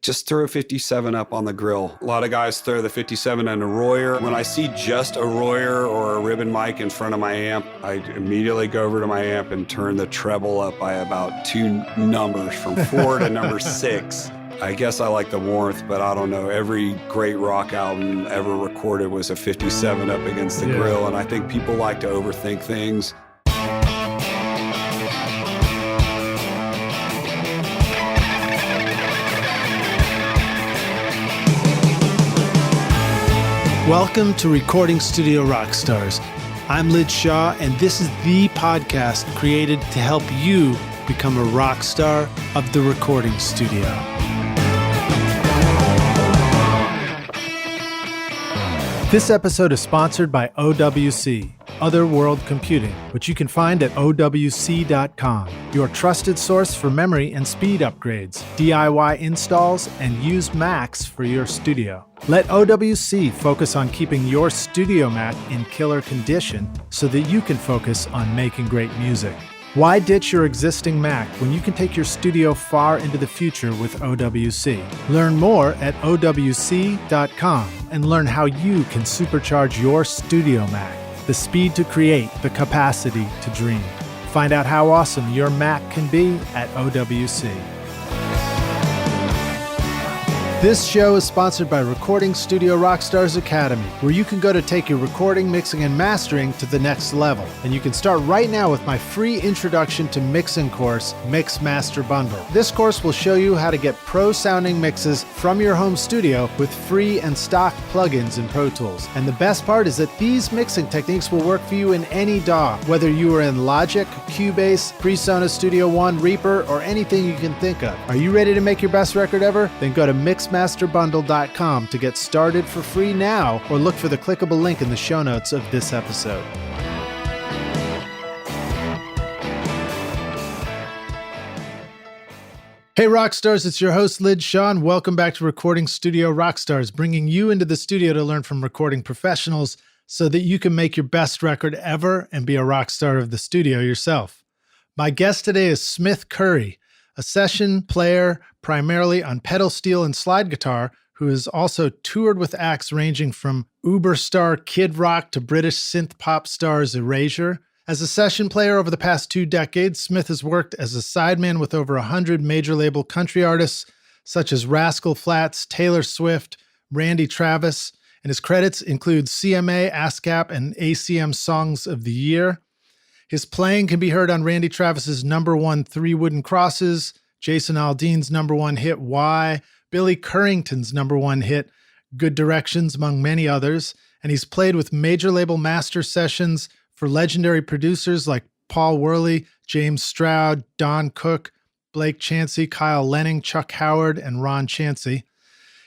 Just throw a 57 up on the grill. A lot of guys throw the 57 and a Royer. When I see just a Royer or a ribbon mic in front of my amp, I immediately go over to my amp and turn the treble up by about 2 numbers, from 4 to number 6. I guess I like the warmth, but I don't know. Every great rock album ever recorded was a 57 up against the grill, and I think people like to overthink things. Welcome to Recording Studio Rockstars. I'm Lid Shaw, and this is the podcast created to help you become a rock star of the recording studio. This episode is sponsored by OWC, Other World Computing, which you can find at OWC.com, your trusted source for memory and speed upgrades, DIY installs, and used Macs for your studio. Let OWC focus on keeping your studio Mac in killer condition so that you can focus on making great music. Why ditch your existing Mac when you can take your studio far into the future with OWC? Learn more at OWC.com and learn how you can supercharge your studio Mac. The speed to create, the capacity to dream. Find out how awesome your Mac can be at OWC. This show is sponsored by Recording Studio Rockstars Academy, where you can go to take your recording, mixing, and mastering to the next level. And you can start right now with my free introduction to mixing course, Mix Master Bundle. This course will show you how to get pro-sounding mixes from your home studio with free and stock plugins in Pro Tools. And the best part is that these mixing techniques will work for you in any DAW, whether you are in Logic, Cubase, PreSonus Studio One, Reaper, or anything you can think of. Are you ready to make your best record ever? Then go to mixmasterbundle.com to get started for free now, or look for the clickable link in the show notes of this episode. Hey Rockstars, it's your host Lid Shaw, and welcome back to Recording Studio Rockstars, bringing you into the studio to learn from recording professionals so that you can make your best record ever and be a rock star of the studio yourself. My guest today is Smith Curry, a session player primarily on pedal steel and slide guitar, who has also toured with acts ranging from Uber star Kid Rock to British synth pop stars Erasure. As a session player over the past 2 decades, Smith has worked as a sideman with over 100 major label country artists such as Rascal Flatts, Taylor Swift, Randy Travis, and his credits include CMA, ASCAP, and ACM Songs of the Year. His playing can be heard on Randy Travis's #1 Three Wooden Crosses, Jason Aldean's #1 hit Why, Billy Currington's #1 hit Good Directions, among many others, and he's played with major label master sessions for legendary producers like Paul Worley, James Stroud, Don Cook, Blake Chancey, Kyle Lehning, Chuck Howard, and Ron Chancey.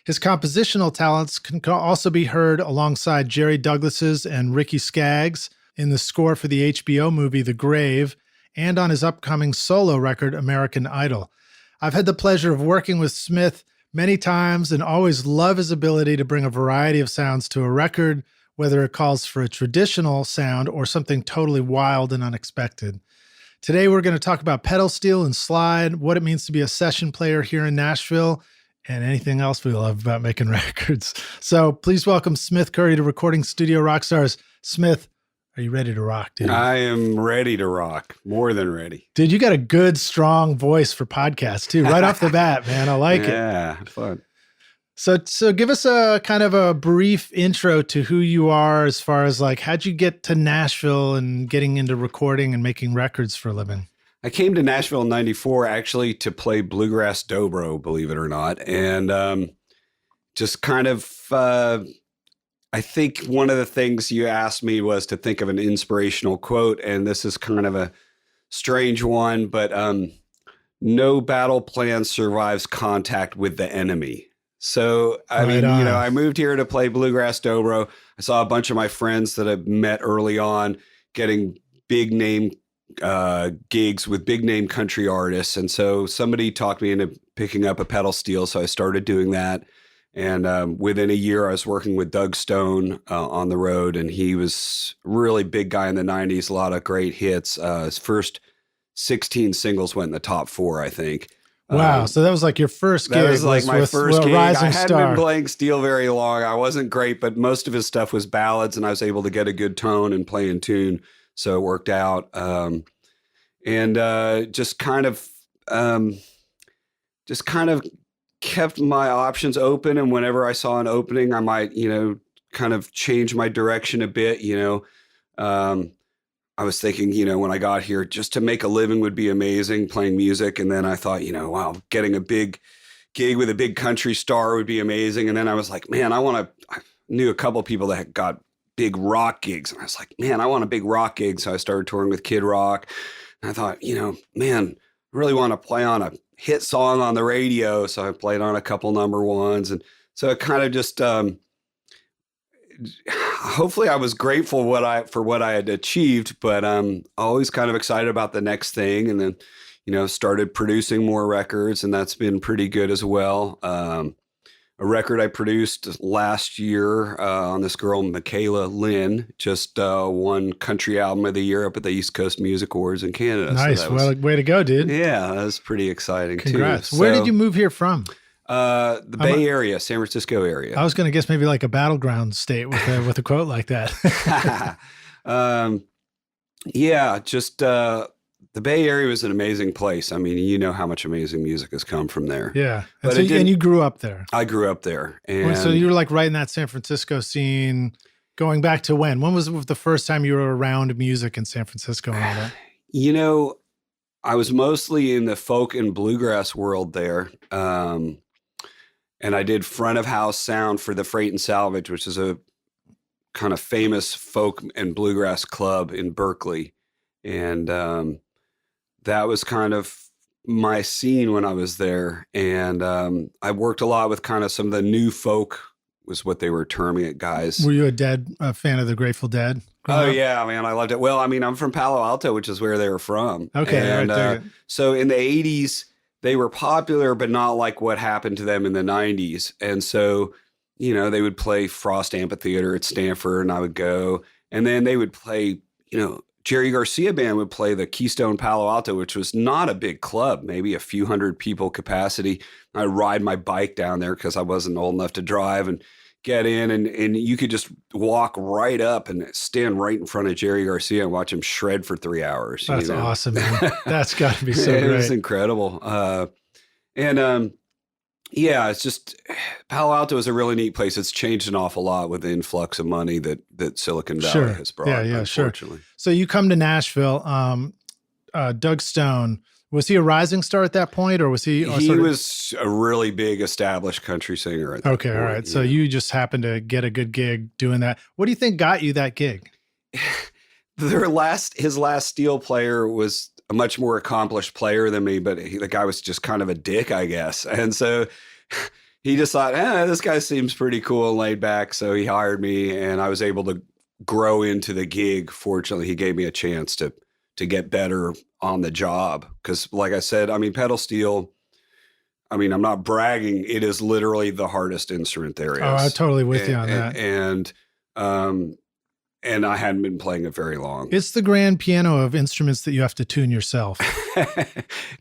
His compositional talents can also be heard alongside Jerry Douglas's and Ricky Skaggs in the score for the HBO movie The Grave, and on his upcoming solo record, American Idol. I've had the pleasure of working with Smith many times and always love his ability to bring a variety of sounds to a record, whether it calls for a traditional sound or something totally wild and unexpected. Today, we're going to talk about pedal steel and slide, what it means to be a session player here in Nashville, and anything else we love about making records. So please welcome Smith Curry to Recording Studio Rockstars. Smith, are you ready to rock, dude? I am ready to rock. More than ready. Dude, you got a good, strong voice for podcasts, too. Right off the bat, man. I like it. Yeah, fun. So give us a kind of a brief intro to who you are as far as like, how'd you get to Nashville and getting into recording and making records for a living? I came to Nashville in '94 actually to play Bluegrass Dobro, believe it or not. And just kind of... I think one of the things you asked me was to think of an inspirational quote, and this is kind of a strange one, but no battle plan survives contact with the enemy. So, I moved here to play Bluegrass Dobro. I saw a bunch of my friends that I met early on getting big name gigs with big name country artists. And so somebody talked me into picking up a pedal steel, so I started doing that. And within a year, I was working with Doug Stone on the road, and he was a really big guy in the 90s, a lot of great hits. His first 16 singles went in the top 4, I think. Wow. So that was like your first gig. That was like my first gig. Rising I hadn't Star. been playing steel very long. I wasn't great, but most of his stuff was ballads, and I was able to get a good tone and play in tune. So it worked out. Just kind of kept my options open. And whenever I saw an opening, I might, kind of change my direction a bit, I was thinking, when I got here, just to make a living would be amazing playing music. And then I thought, wow, getting a big gig with a big country star would be amazing. And then I was like, man, I knew a couple of people that got big rock gigs. And I was like, man, I want a big rock gig. So I started touring with Kid Rock. And I thought, man, I really want to play on a hit song on the radio. So I played on a couple number ones. And so it kind of just, hopefully I was grateful for what I had achieved, but always kind of excited about the next thing. And then, started producing more records, and that's been pretty good as well. A record I produced last year on this girl, Michaela Lynn, just won Country Album of the Year up at the East Coast Music Awards in Canada. Nice. So well, way to go, dude. Yeah, that was pretty exciting. Congrats. Too. Where did you move here from? The Bay Area, San Francisco area. I was going to guess maybe like a battleground state with a quote like that. The Bay Area was an amazing place. I mean, you know how much amazing music has come from there. Yeah. And you grew up there. I grew up there. And so you were like right in that San Francisco scene going back to when? When was the first time you were around music in San Francisco and all that? I was mostly in the folk and bluegrass world there. And I did front of house sound for the Freight and Salvage, which is a kind of famous folk and bluegrass club in Berkeley. And that was kind of my scene when I was there. And I worked a lot with kind of some of the new folk, was what they were terming it, guys. Were you a fan of the Grateful Dead? Oh, yeah, man, I loved it. Well, I mean, I'm from Palo Alto, which is where they were from. Okay. And so in the 80s, they were popular, but not like what happened to them in the 90s. And so, they would play Frost Amphitheater at Stanford, and I would go. And then they would play, Jerry Garcia Band would play the Keystone Palo Alto, which was not a big club, maybe a few hundred people capacity. I'd ride my bike down there because I wasn't old enough to drive and get in, and you could just walk right up and stand right in front of Jerry Garcia and watch him shred for 3 hours. That's awesome, man. That's got to be so great. It was incredible. It's just Palo Alto is a really neat place. It's changed an awful lot with the influx of money that Silicon Valley has brought. Yeah, sure. So you come to Nashville. Doug Stone, was he a rising star at that point, or was he? He was a really big established country singer at that point. All right. So you just happened to get a good gig doing that. What do you think got you that gig? His last steel player was a much more accomplished player than me, but the guy was just kind of a dick, I guess. And so he just thought, this guy seems pretty cool and laid back. So he hired me, and I was able to grow into the gig. Fortunately, he gave me a chance to get better on the job. Because like I said, I mean, pedal steel, I mean, I'm not bragging. It is literally the hardest instrument there is. Oh, I'm totally with you on that. And I hadn't been playing it very long. It's the grand piano of instruments that you have to tune yourself.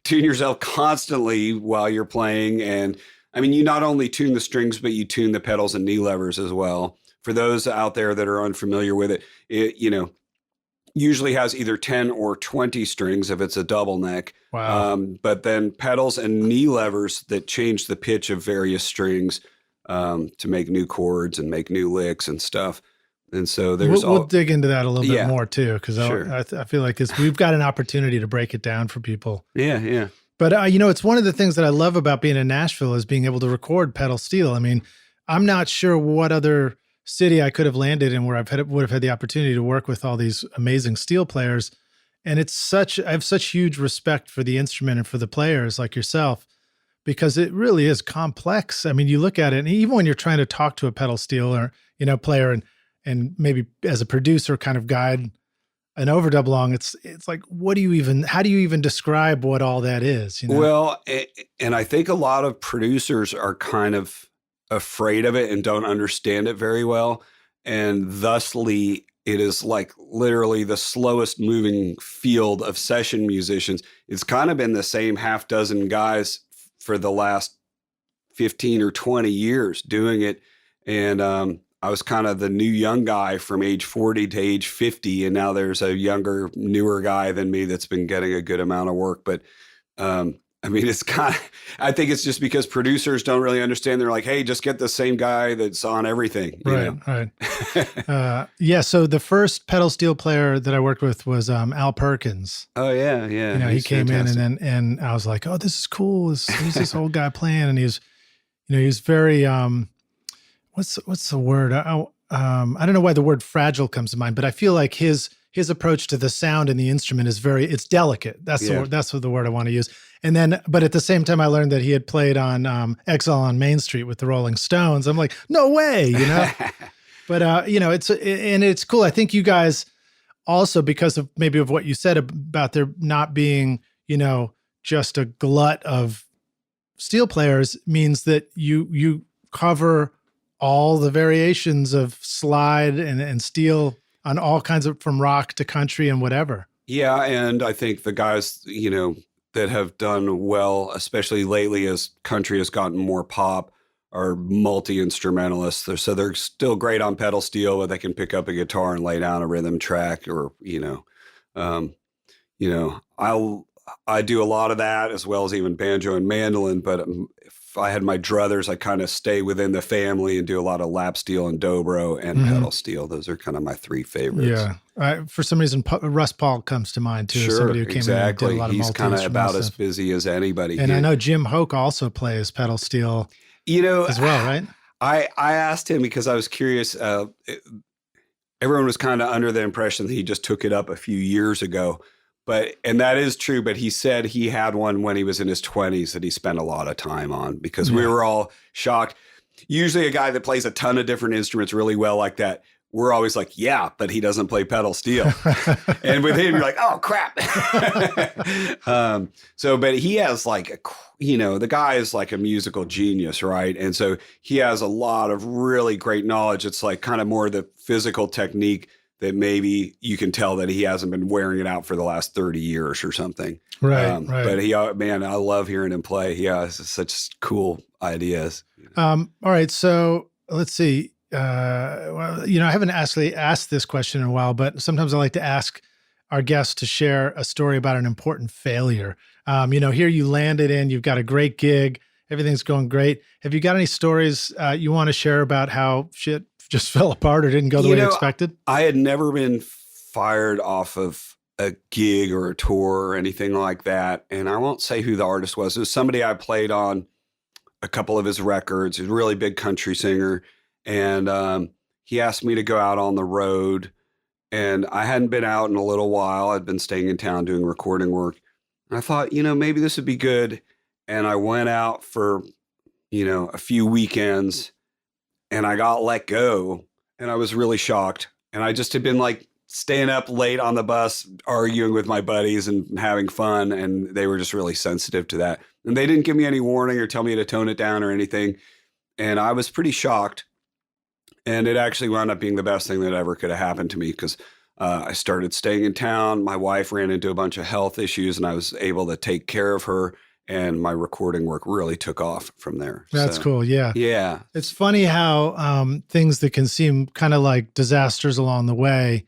Tune yourself constantly while you're playing. And I mean, you not only tune the strings, but you tune the pedals and knee levers as well. For those out there that are unfamiliar with it, usually has either 10 or 20 strings if it's a double neck. Wow. But then pedals and knee levers that change the pitch of various strings to make new chords and make new licks and stuff. And so we'll dig into that a little bit more too, because sure. I feel like we've got an opportunity to break it down for people. Yeah. But it's one of the things that I love about being in Nashville is being able to record pedal steel. I mean, I'm not sure what other city I could have landed in where would have had the opportunity to work with all these amazing steel players. And I have such huge respect for the instrument and for the players like yourself, because it really is complex. I mean, you look at it, and even when you're trying to talk to a pedal steel or, player and maybe as a producer kind of guide an overdub along, it's like, how do you even describe what all that is? Well, and I think a lot of producers are kind of afraid of it and don't understand it very well. And thusly, it is like literally the slowest moving field of session musicians. It's kind of been the same half dozen guys for the last 15 or 20 years doing it. And I was kind of the new young guy from age 40 to age 50. And now there's a younger, newer guy than me that's been getting a good amount of work. But I mean, it's kind of, I think it's just because producers don't really understand. They're like, hey, just get the same guy that's on everything. Right. Yeah. So the first pedal steel player that I worked with was Al Perkins. Oh, yeah. He came fantastic. In and I was like, oh, this is cool. Who's this old guy playing? And he's very, what's the word? I don't know why the word fragile comes to mind, but I feel like his approach to the sound and the instrument is it's delicate. That's the word I want to use. And then, but at the same time, I learned that he had played on Exile on Main Street with the Rolling Stones. I'm like, no way, But it's cool. I think you guys also, because of maybe of what you said about there not being, just a glut of steel players, means that you cover all the variations of slide and steel on all kinds of, from rock to country and whatever. Yeah. And I think the guys, that have done well, especially lately as country has gotten more pop, are multi-instrumentalists. So they're still great on pedal steel, but they can pick up a guitar and lay down a rhythm track, or, I do a lot of that as well as even banjo and mandolin. But if I had my druthers, I kind of stay within the family and do a lot of lap steel and dobro and pedal steel. Those are kind of my three favorites. Yeah. For some reason, Russ Paul comes to mind too. Sure, somebody who came in and did a lot of He's kind of about as busy as anybody. And I know Jim Hoke also plays pedal steel, as well, right? I asked him because I was curious. Everyone was kind of under the impression that he just took it up a few years ago. And that is true, but he said he had one when he was in his 20s that he spent a lot of time on, because we were all shocked. Usually a guy that plays a ton of different instruments really well like that, we're always like, yeah, but he doesn't play pedal steel. And with him, you're like, oh, crap. But he has the guy is like a musical genius, right? And so he has a lot of really great knowledge. It's like kind of more the physical technique that maybe you can tell that he hasn't been wearing it out for the last 30 years or something. Right. But I love hearing him play. He has such cool ideas. All right. So let's see. I haven't actually asked this question in a while, but sometimes I like to ask our guests to share a story about an important failure. Here you landed in, you've got a great gig, everything's going great. Have you got any stories you want to share about how shit just fell apart or didn't go the way you expected? I had never been fired off of a gig or a tour or anything like that. And I won't say who the artist was. It was somebody I played on a couple of his records. He's a really big country singer. And he asked me to go out on the road. And I hadn't been out in a little while. I'd been staying in town doing recording work. And I thought, maybe this would be good. And I went out for, a few weekends. And I got let go, and I was really shocked. And I just had been like staying up late on the bus, arguing with my buddies and having fun. And they were just really sensitive to that. And they didn't give me any warning or tell me to tone it down or anything. And I was pretty shocked. And it actually wound up being the best thing that ever could have happened to me, because I started staying in town. My wife ran into a bunch of health issues, and I was able to take care of her. And my recording work really took off from there. That's cool. Yeah. Yeah. It's funny how things that can seem kind of like disasters along the way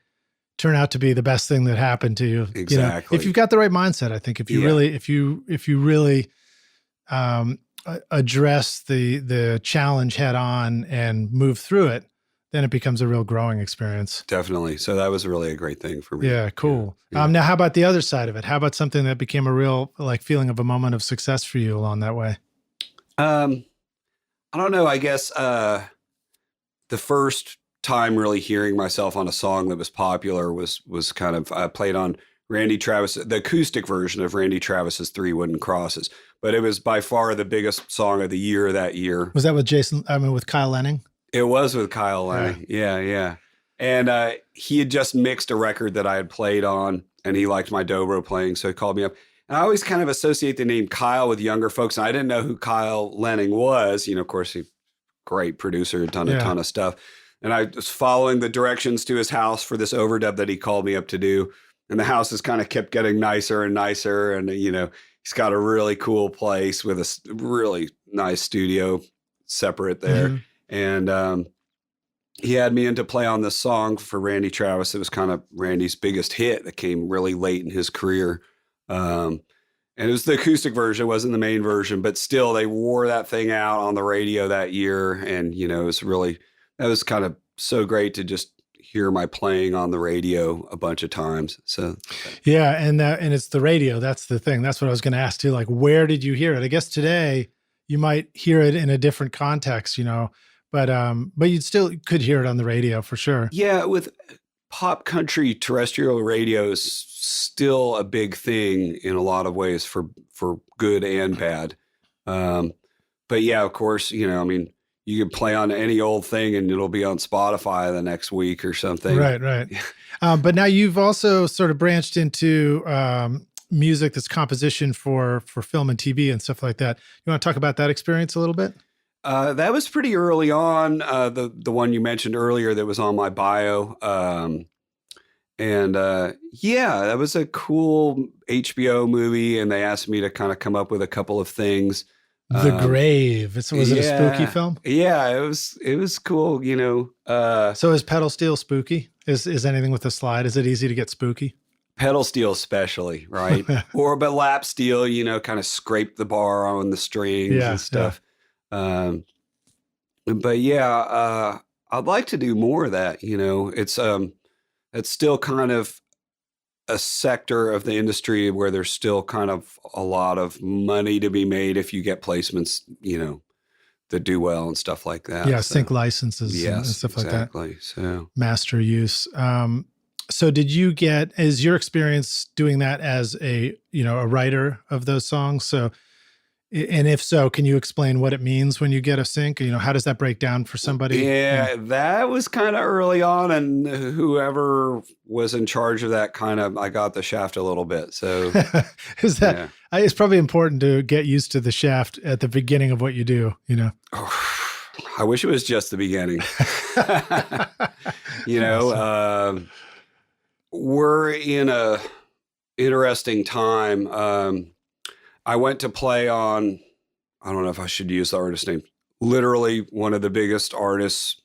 turn out to be the best thing that happened to you. Exactly. If you've got the right mindset, I think if you really address the challenge head on and move through it, then it becomes a real growing experience. Definitely. So that was really a great thing for me. Yeah, cool. Yeah. Now, how about the other side of it? How about something that became a real feeling of a moment of success for you along that way? I don't know. I guess the first time really hearing myself on a song that was popular was kind of, I played on Randy Travis, the acoustic version of Randy Travis's 3 Wooden Crosses, but it was by far the biggest song of the year that year. Was that with with Kyle Lehning? It was with Kyle Lehning. Yeah. And he had just mixed a record that I had played on, and he liked my dobro playing, so he called me up. And I always kind of associate the name Kyle with younger folks, and I didn't know who Kyle Lehning was. Of course, he's a great producer, done a ton of stuff. And I was following the directions to his house for this overdub that he called me up to do. And the house has kind of kept getting nicer and nicer. And, he's got a really cool place with a really nice studio separate there. Mm-hmm. And he had me in to play on this song for Randy Travis. It was kind of Randy's biggest hit that came really late in his career. And it was the acoustic version, it wasn't the main version, but still they wore that thing out on the radio that year. And, you know, that was kind of so great to just hear my playing on the radio a bunch of times. So, yeah. And it's the radio. That's the thing. That's what I was going to ask too. Like, where did you hear it? I guess today you might hear it in a different context, you know, but you still could hear it on the radio for sure. Yeah. With pop country, terrestrial radio is still a big thing in a lot of ways for good and bad. But yeah, of course, you know, I mean, you can play on any old thing and it'll be on Spotify the next week or something. Right. But now you've also sort of branched into music that's composition for film and TV and stuff like that. You want to talk about that experience a little bit? That was pretty early on. The one you mentioned earlier that was on my bio. Yeah, that was a cool HBO movie, and they asked me to kind of come up with a couple of things. The Grave. Was it a spooky film? Yeah, it was cool, you know. So is pedal steel spooky? Is anything with a slide? Is it easy to get spooky? Pedal steel especially, right? But lap steel, you know, kind of scrape the bar on the strings and stuff. Yeah. But yeah, I'd like to do more of that, you know. It's still kind of a sector of the industry where there's still kind of a lot of money to be made if you get placements, you know, that do well and stuff like that. Yeah, sync licenses and stuff like that. Exactly. So master use. So is your experience doing that as a writer of those songs? So, and if so, can you explain what it means when you get a sync? You know, how does that break down for somebody? Yeah, that was kind of early on, and whoever was in charge of that I got the shaft a little bit. So it's probably important to get used to the shaft at the beginning of what you do, you know? I wish it was just the beginning. You know, we're in a interesting time. I went to play on, I don't know if I should use the artist name, literally one of the biggest artists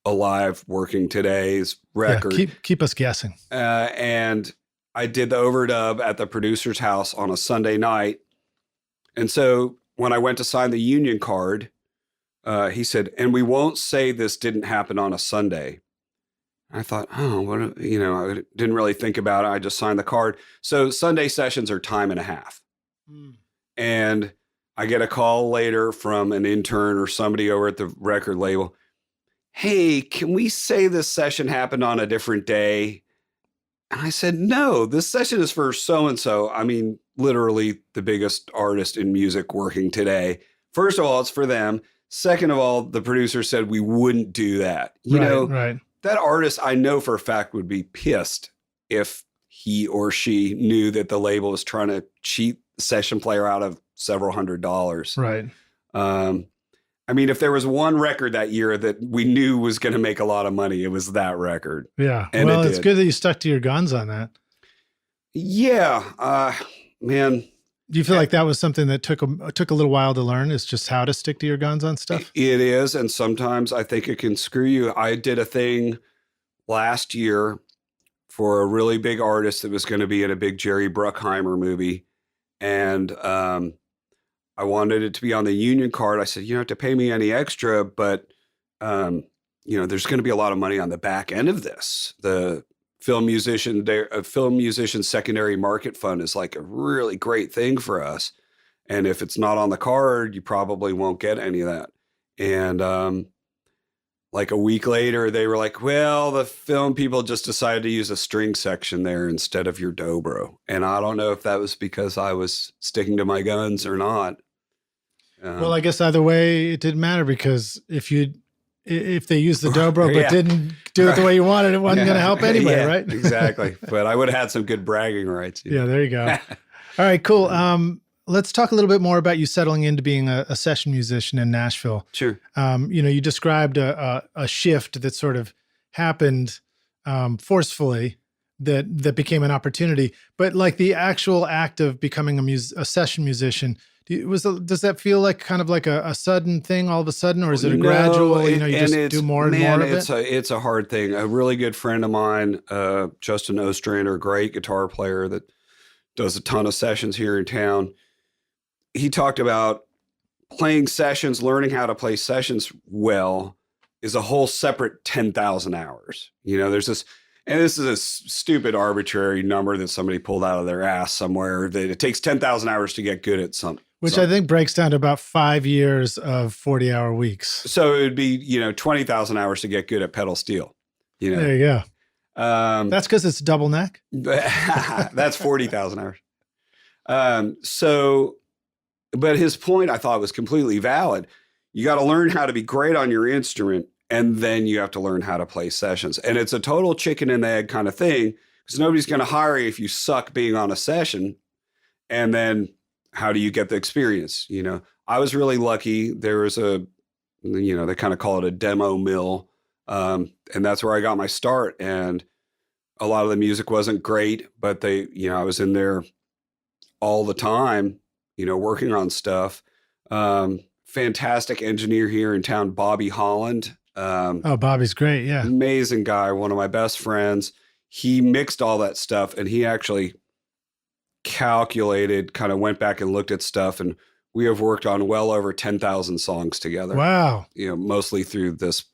alive working today's record. Yeah, keep us guessing. And I did the overdub at the producer's house on a Sunday night. And so when I went to sign the union card, he said, and we won't say this didn't happen on a Sunday. I thought, I didn't really think about it. I just signed the card. So Sunday sessions are time and a half. And I get a call later from an intern or somebody over at the record label. Hey, can we say this session happened on a different day? And I said, no, this session is for so-and-so. I mean, literally the biggest artist in music working today. First of all, it's for them. Second of all, the producer said we wouldn't do that. You know, that artist I know for a fact would be pissed if he or she knew that the label was trying to cheat the session player out of several $100s. Right. I mean, if there was one record that year that we knew was going to make a lot of money, it was that record. Yeah. And it's good that you stuck to your guns on that. Yeah. Man. Do you feel like that was something that took a little while to learn, is just how to stick to your guns on stuff? It is. And sometimes I think it can screw you. I did a thing last year for a really big artist that was going to be in a big Jerry Bruckheimer movie. And I wanted it to be on the union card. I said, you don't have to pay me any extra, but there's going to be a lot of money on the back end of this. The film musician secondary market fund is like a really great thing for us. And if it's not on the card, you probably won't get any of that. And like a week later, they were like, well, the film people just decided to use a string section there instead of your dobro. And I don't know if that was because I was sticking to my guns or not. Well, I guess either way, it didn't matter, because if they used the dobro but didn't do it the way you wanted, it wasn't going to help anyway, right? Exactly. But I would have had some good bragging rights. Yeah, there you go. All right, cool. Let's talk a little bit more about you settling into being a session musician in Nashville. Sure. You described a shift that sort of happened forcefully, that became an opportunity. But like the actual act of becoming a session musician, does that feel like kind of like a sudden thing all of a sudden, or is it a gradual, you just do more and more of it? It's a hard thing. A really good friend of mine, Justin Ostrander, great guitar player that does a ton of sessions here in town. He talked about playing sessions, learning how to play sessions well is a whole separate 10,000 hours. There's this, and this is a stupid arbitrary number that somebody pulled out of their ass somewhere, that it takes 10,000 hours to get good at something. Which I think breaks down to about 5 years of 40-hour weeks. So it would be, 20,000 hours to get good at pedal steel. There you go. That's because it's double neck. That's 40,000 hours. But his point I thought was completely valid. You got to learn how to be great on your instrument, and then you have to learn how to play sessions. And it's a total chicken and egg kind of thing, because nobody's going to hire you if you suck being on a session. And then how do you get the experience? I was really lucky. There was they kind of call it a demo mill. And that's where I got my start. And a lot of the music wasn't great, but I was in there all the time, working on stuff. Fantastic engineer here in town, Bobby Holland. Bobby's great. Yeah. Amazing guy. One of my best friends. He mixed all that stuff, and he actually calculated, kind of went back and looked at stuff, and we have worked on well over 10,000 songs together. Wow. Mostly through this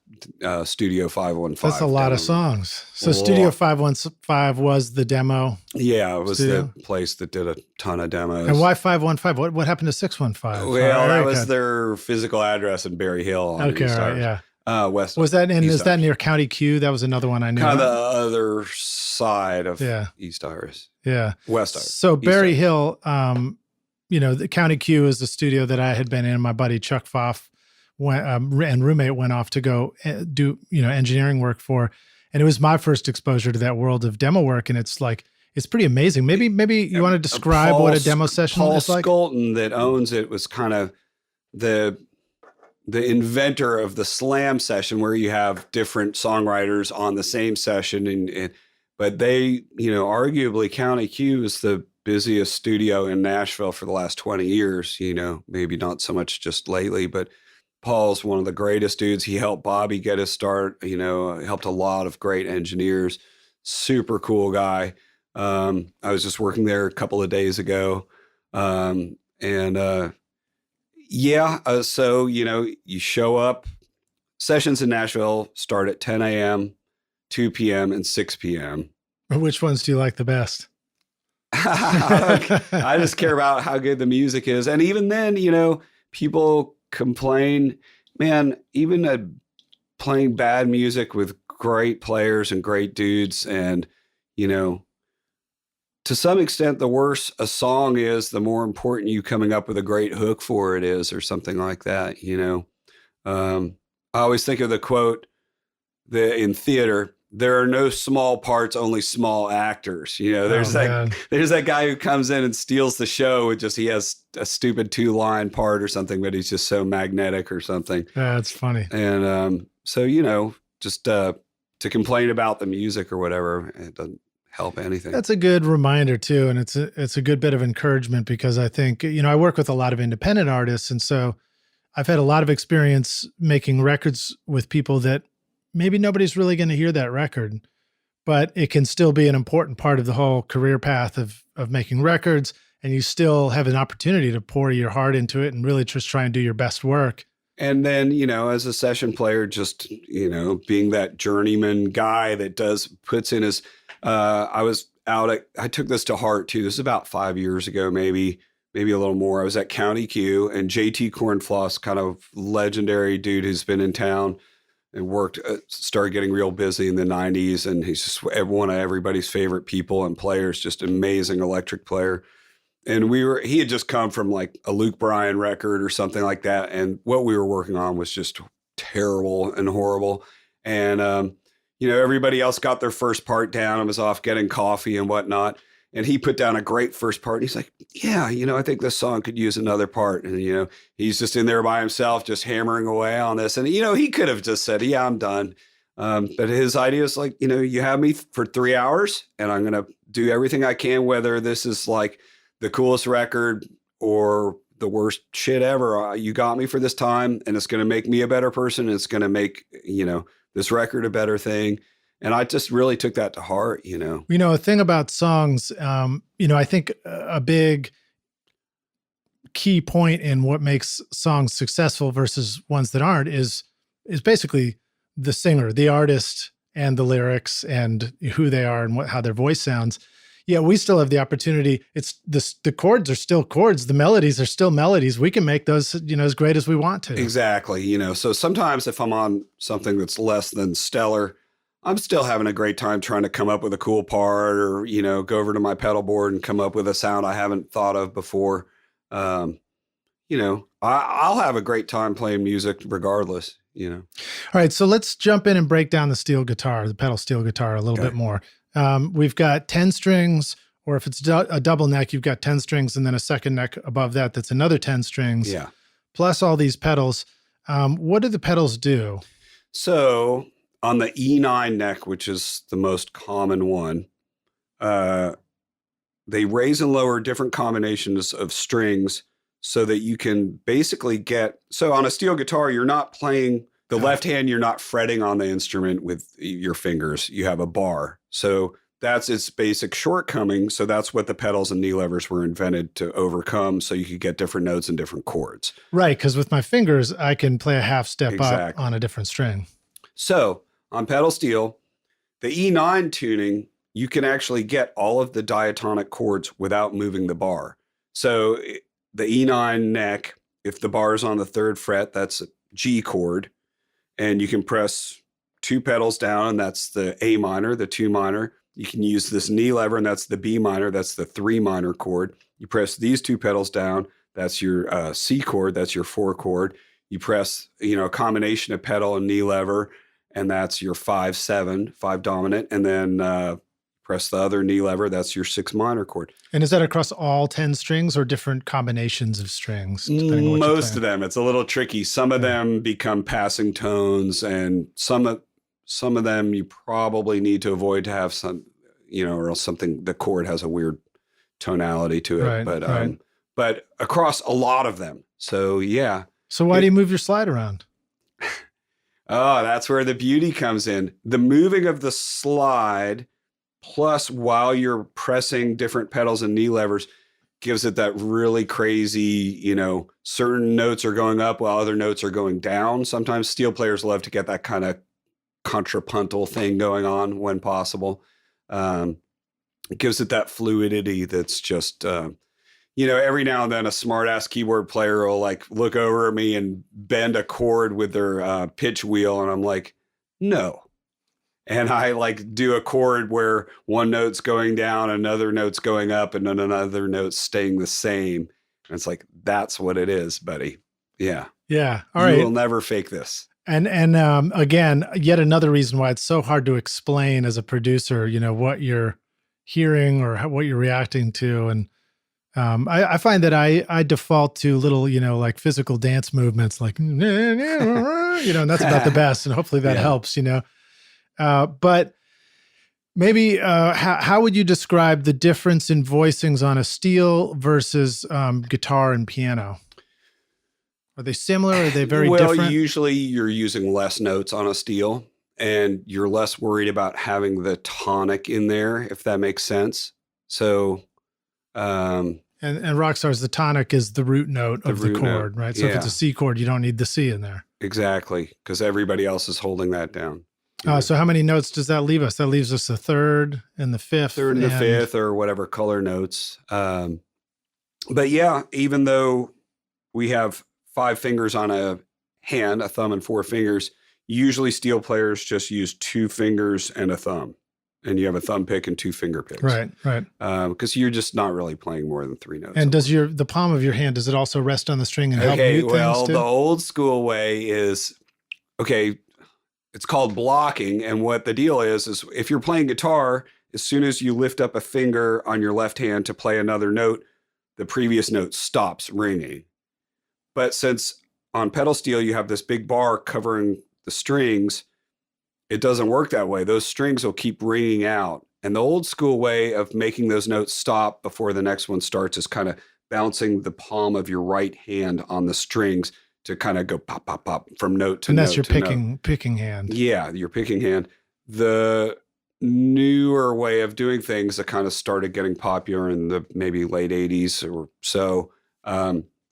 Studio 515. That's a lot of songs. So Studio 515 was the demo. Yeah, it was the place that did a ton of demos. And why 515? What happened to 615? Well, that was their physical address in Berryhill. Okay, right, yeah. West. Was that is that near County Q? That was another one I knew. Kind of the other side of East Iris. Yeah. West Iris. So Berryhill, the County Q is the studio that I had been in. My buddy Chuck Pfaff and roommate went off to go do, engineering work for. And it was my first exposure to that world of demo work. And it's pretty amazing. Maybe you want to describe what a demo session is like? Paul Skolton that owns it was kind of the inventor of the slam session, where you have different songwriters on the same session. But they, arguably County Q is the busiest studio in Nashville for the last 20 years, maybe not so much just lately, but Paul's one of the greatest dudes. He helped Bobby get his start, helped a lot of great engineers, super cool guy. I was just working there a couple of days ago. So, you show up, sessions in Nashville start at 10 a.m., 2 p.m., and 6 p.m. Which ones do you like the best? I just care about how good the music is. And even then, people complain, man, even playing bad music with great players and great dudes. And, to some extent, the worse a song is, the more important you coming up with a great hook for it is, or something like that. I always think of the quote in theater, there are no small parts, only small actors. There's that guy who comes in and steals the show with he has a stupid 2-line part or something, but he's just so magnetic or something. That's funny. And just to complain about the music or whatever, it doesn't help anything. That's a good reminder too. And it's a good bit of encouragement, because I think, I work with a lot of independent artists. And so I've had a lot of experience making records with people that maybe nobody's really going to hear that record, but it can still be an important part of the whole career path of making records. And you still have an opportunity to pour your heart into it and really just try and do your best work. And then, as a session player, just, being that journeyman guy that puts in his, I took this to heart too. This is about 5 years ago, maybe a little more. I was at County Q, and JT Cornfloss, kind of legendary dude who's been in town and started getting real busy in the 90s. And he's just one of everybody's favorite people and players, just amazing electric player. And he had just come from like a Luke Bryan record or something like that. And what we were working on was just terrible and horrible. And, everybody else got their first part down and was off getting coffee and whatnot. And he put down a great first part. And he's like, yeah, I think this song could use another part. And, he's just in there by himself, just hammering away on this. And, he could have just said, yeah, I'm done. But his idea is like, you have me for 3 hours and I'm going to do everything I can, whether this is like the coolest record or the worst shit ever. You got me for this time, and it's going to make me a better person. It's going to make, this record a better thing. And I just really took that to heart, A thing about songs, I think a big key point in what makes songs successful versus ones that aren't is basically the singer, the artist, and the lyrics and who they are and how their voice sounds. Yeah, we still have the opportunity. It's the chords are still chords. The melodies are still melodies. We can make those, as great as we want to. Exactly. So sometimes if I'm on something that's less than stellar, I'm still having a great time trying to come up with a cool part or, go over to my pedal board and come up with a sound I haven't thought of before. I'll have a great time playing music regardless, All right. So let's jump in and break down the pedal steel guitar a little bit more. We've got 10 strings, or if it's a double neck, you've got 10 strings and then a second neck above that. That's another 10 strings. Yeah. Plus all these pedals. What do the pedals do? So on the E9 neck, which is the most common one, they raise and lower different combinations of strings so that you can basically so on a steel guitar, you're not playing the left hand, you're not fretting on the instrument with your fingers. You have a bar. So that's its basic shortcoming. So that's what the pedals and knee levers were invented to overcome, so you could get different notes and different chords. Right, because with my fingers, I can play a half step up on a different string. So on pedal steel, the E9 tuning, you can actually get all of the diatonic chords without moving the bar. So the E9 neck, if the bar is on the 3rd fret, that's a G chord. And you can press 2 pedals down, and that's the A minor, the 2 minor. You can use this knee lever, and that's the B minor, that's the 3 minor chord. You press these 2 pedals down, that's your C chord, that's your 4 chord. You press, a combination of pedal and knee lever, and that's your 5/7, 5 dominant, and then press the other knee lever, that's your 6 minor chord. And is that across all 10 strings or different combinations of strings? Most of them. It's a little tricky. Some of them become passing tones, and some of them you probably need to avoid to have some, or else the chord has a weird tonality to it. Right, but across a lot of them. So yeah. So why do you move your slide around? Oh, that's where the beauty comes in. The moving of the slide, plus while you're pressing different pedals and knee levers, gives it that really crazy, certain notes are going up while other notes are going down. Sometimes steel players love to get that kind of contrapuntal thing going on when possible. It gives it that fluidity that's just, every now and then a smart ass keyboard player will like look over at me and bend a chord with their pitch wheel. And I'm like, no. And I like do a chord where one note's going down, another note's going up, and then another note's staying the same. And it's like, that's what it is, buddy. Yeah. Yeah. All right. You will never fake this. And again, yet another reason why it's so hard to explain as a producer, what you're hearing or what you're reacting to. And I find that I default to little, like physical dance movements, like, and that's about the best. And hopefully that helps, but maybe how would you describe the difference in voicings on a steel versus guitar and piano? Are they similar? Are they very different? Well, usually you're using less notes on a steel, and you're less worried about having the tonic in there, if that makes sense. So, and Rockstar's, the tonic is the root note of the chord, right? So if it's a C chord, you don't need the C in there. Exactly, because everybody else is holding that down. So how many notes does that leave us? That leaves us the 3rd and the 5th. 3rd and the 5th, or whatever color notes. But yeah, even though we have 5 fingers on a hand, a thumb and 4 fingers, usually steel players just use 2 fingers and a thumb. And you have a thumb pick and 2 finger picks. Right. Because you're just not really playing more than 3 notes. And does the palm of your hand, does it also rest on the string and help mute things too? Well, the old school way is, it's called blocking. And what the deal is if you're playing guitar, as soon as you lift up a finger on your left hand to play another note, the previous note stops ringing. But since on pedal steel, you have this big bar covering the strings, it doesn't work that way. Those strings will keep ringing out. And the old school way of making those notes stop before the next one starts is kind of bouncing the palm of your right hand on the strings to kind of go pop, pop, pop from note to note. And that's your to note. picking hand. Yeah, your picking hand. The newer way of doing things that kind of started getting popular in the maybe late 80s or so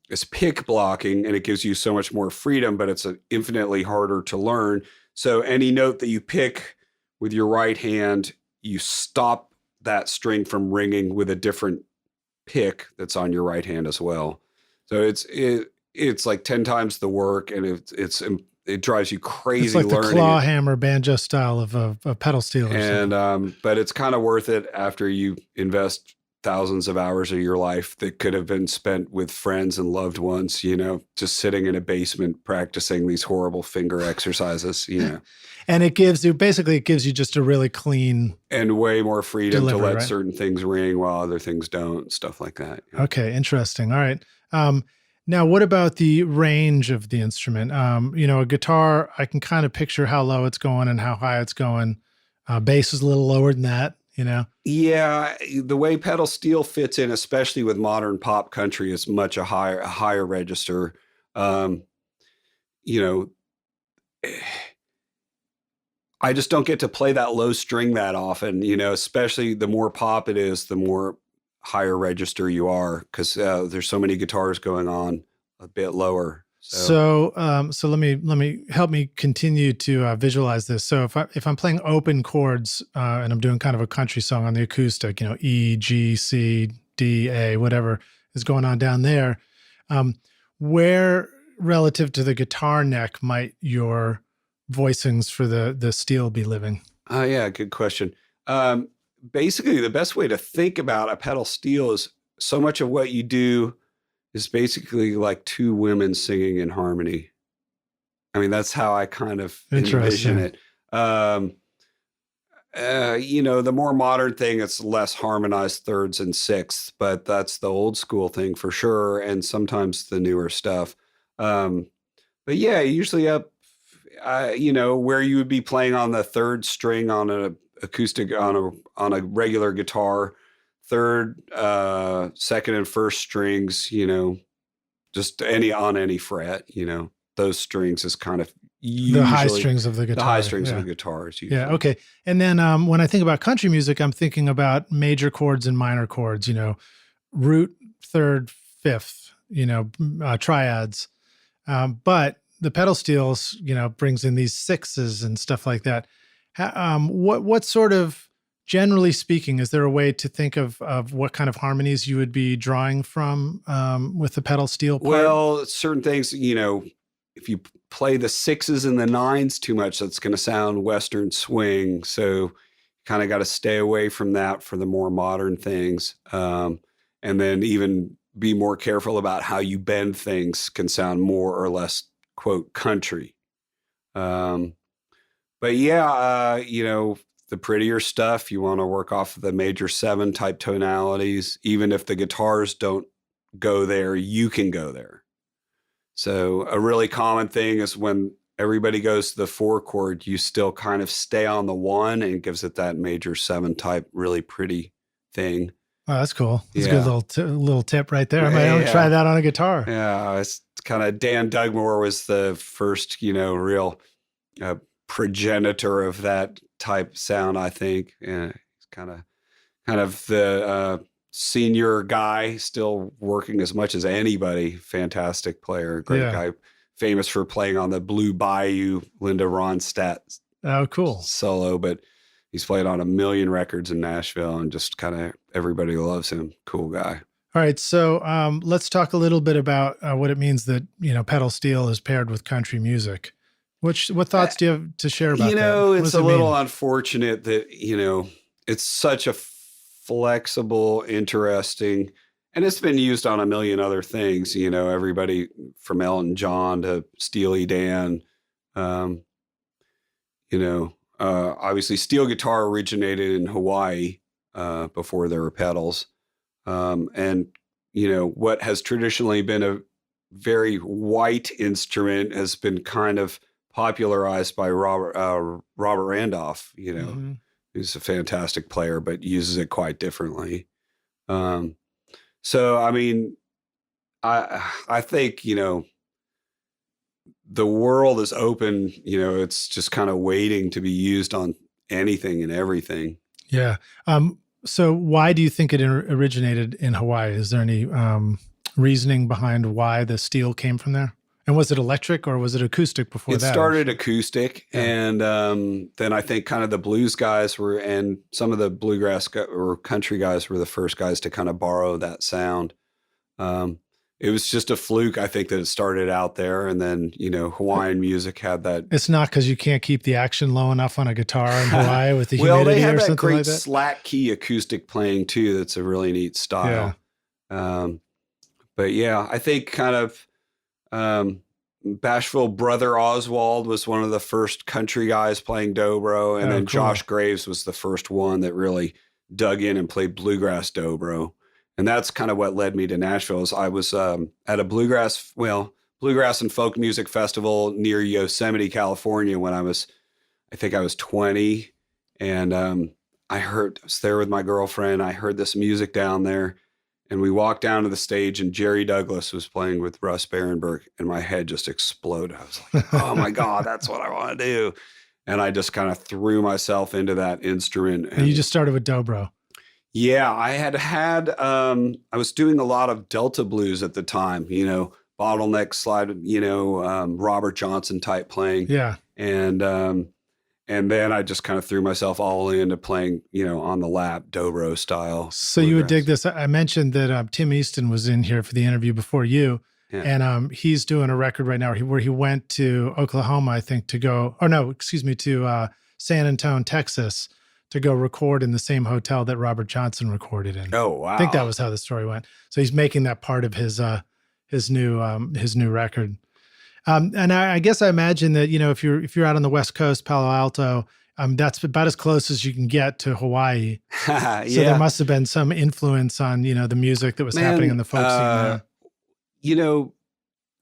is pick blocking, and it gives you so much more freedom, but it's infinitely harder to learn. So any note that you pick with your right hand, you stop that string from ringing with a different pick that's on your right hand as well. So it's like 10 times the work, and it drives you crazy. It's like learning the claw hammer banjo style of a pedal steel. And but it's kind of worth it after you invest thousands of hours of your life that could have been spent with friends and loved ones, just sitting in a basement practicing these horrible finger exercises, And it gives you just a really clean and way more freedom delivery, to let right? certain things ring while other things don't, stuff like that. Okay, interesting. All right. Now, what about the range of the instrument? A guitar, I can kind of picture how low it's going and how high it's going. Bass is a little lower than that, Yeah, the way pedal steel fits in, especially with modern pop country, is much a higher register. I just don't get to play that low string that often, especially the more pop it is, the more higher register you are, because there's so many guitars going on a bit lower. So let me help me continue to visualize this. So if I'm playing open chords and I'm doing kind of a country song on the acoustic, E, G, C, D, A, whatever is going on down there, where relative to the guitar neck might your voicings for the steel be living? Oh yeah, good question. Basically, the best way to think about a pedal steel is so much of what you do is basically like two women singing in harmony. I mean, that's how I kind of envision it. The more modern thing, it's less harmonized thirds and sixths, but that's the old school thing for sure. And sometimes the newer stuff. But yeah, usually up, where you would be playing on the third string on an acoustic, on a regular guitar, third, second and first strings, just on any fret, those strings is kind of usually the high strings of the guitar. The high strings of the guitars. Usually. Yeah. Okay. And then when I think about country music, I'm thinking about major chords and minor chords, root, third, fifth, triads. But the pedal steels, brings in these sixes and stuff like that. What sort of, generally speaking, is there a way to think of what kind of harmonies you would be drawing from with the pedal steel part? Well, certain things, if you play the sixes and the nines too much, that's going to sound Western swing. So kind of got to stay away from that for the more modern things. And then even be more careful about how you bend things can sound more or less, quote, country. But yeah, the prettier stuff, you want to work off of the major 7 type tonalities. Even if the guitars don't go there, you can go there. So a really common thing is when everybody goes to the 4 chord, you still kind of stay on the 1, and it gives it that major 7 type, really pretty thing. Oh, that's cool. That's a good little tip right there. I might try that on a guitar. Yeah, it's kind of Dan Dugmore was the first, real progenitor of that type sound, I think. Yeah, he's kind of the senior guy, still working as much as anybody. Fantastic player, great guy, famous for playing on the Blue Bayou Linda Ronstadt solo, but he's played on a million records in Nashville, and just kind of everybody loves him. Cool guy. All right, so let's talk a little bit about what it means that pedal steel is paired with country music. What thoughts do you have to share about that? It's a little unfortunate that it's such a flexible, interesting, and it's been used on a million other things. Everybody from Elton John to Steely Dan. Obviously, steel guitar originated in Hawaii before there were pedals. And what has traditionally been a very white instrument has been kind of popularized by Robert Randolph, Mm-hmm. who's a fantastic player, but uses it quite differently. So, I mean, I think, the world is open, it's just kind of waiting to be used on anything and everything. Yeah. So why do you think it originated in Hawaii? Is there any reasoning behind why the steel came from there? And was it electric or was it acoustic before that? It started acoustic, Yeah. and then I think kind of the blues guys and some of the bluegrass or country guys were the first guys to kind of borrow that sound. It was just a fluke, I think, that it started out there, and then Hawaiian music had that. It's not because you can't keep the action low enough on a guitar in Hawaii with the humidity they have or that something great like that. slack key acoustic playing too. That's a really neat style. Yeah. But yeah, I think kind of Bashville Brother Oswald was one of the first country guys playing dobro, and then cool. Josh Graves was the first one that really dug in and played bluegrass dobro. And that's kind of what led me to Nashville. Is I was at a bluegrass and folk music festival near Yosemite, California when I think I was 20. And I was there with my girlfriend. I heard this music down there, and we walked down to the stage, and Jerry Douglas was playing with Russ Behrenberg, and my head just exploded. I was like, oh my God, that's what I want to do. And I just kind of threw myself into that instrument. And you just started with dobro. Yeah, I was doing a lot of Delta blues at the time, bottleneck slide, Robert Johnson type playing. Yeah. And then I just kind of threw myself all into playing, on the lap, dobro style. So you would dig this. I mentioned that Tim Easton was in here for the interview before you. Yeah. And he's doing a record right now where he went to Oklahoma, I think, to San Antonio, Texas, to go record in the same hotel that Robert Johnson recorded in. Oh, wow. I think that was how the story went. So he's making that part of his new record. And I guess I imagine that, if you're out on the West Coast, Palo Alto, that's about as close as you can get to Hawaii. Yeah. So there must have been some influence on, the music that was happening in the folk scene there.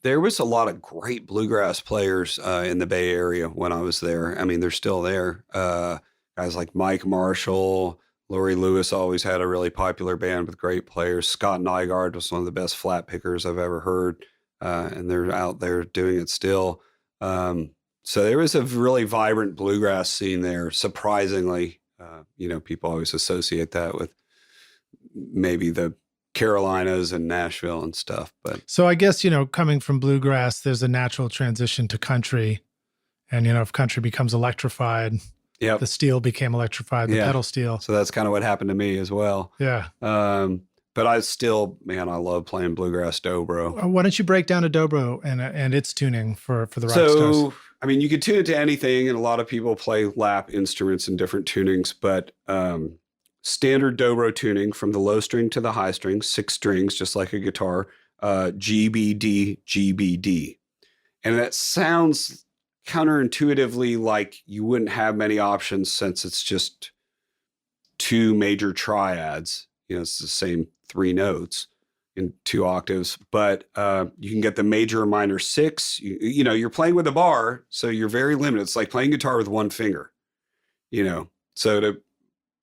There was a lot of great bluegrass players in the Bay Area when I was there. I mean, they're still there. Guys like Mike Marshall, Laurie Lewis always had a really popular band with great players. Scott Nygaard was one of the best flat pickers I've ever heard, and they're out there doing it still. So there was a really vibrant bluegrass scene there, surprisingly. People always associate that with maybe the Carolinas and Nashville and stuff. But so I guess, coming from bluegrass, there's a natural transition to country. And, if country becomes electrified, the steel became electrified, the pedal steel. So that's kind of what happened to me as well. Yeah. But I love playing bluegrass dobro. Why don't you break down a dobro and its tuning for the rock stars? So, you could tune it to anything, and a lot of people play lap instruments in different tunings, but standard dobro tuning from the low string to the high string, 6 strings, just like a guitar, G, B, D, G, B, D. And that sounds counterintuitively like you wouldn't have many options since it's just 2 major triads. It's the same 3 notes in 2 octaves, but you can get the major and minor 6. You're playing with a bar, so you're very limited. It's like playing guitar with 1 finger, So to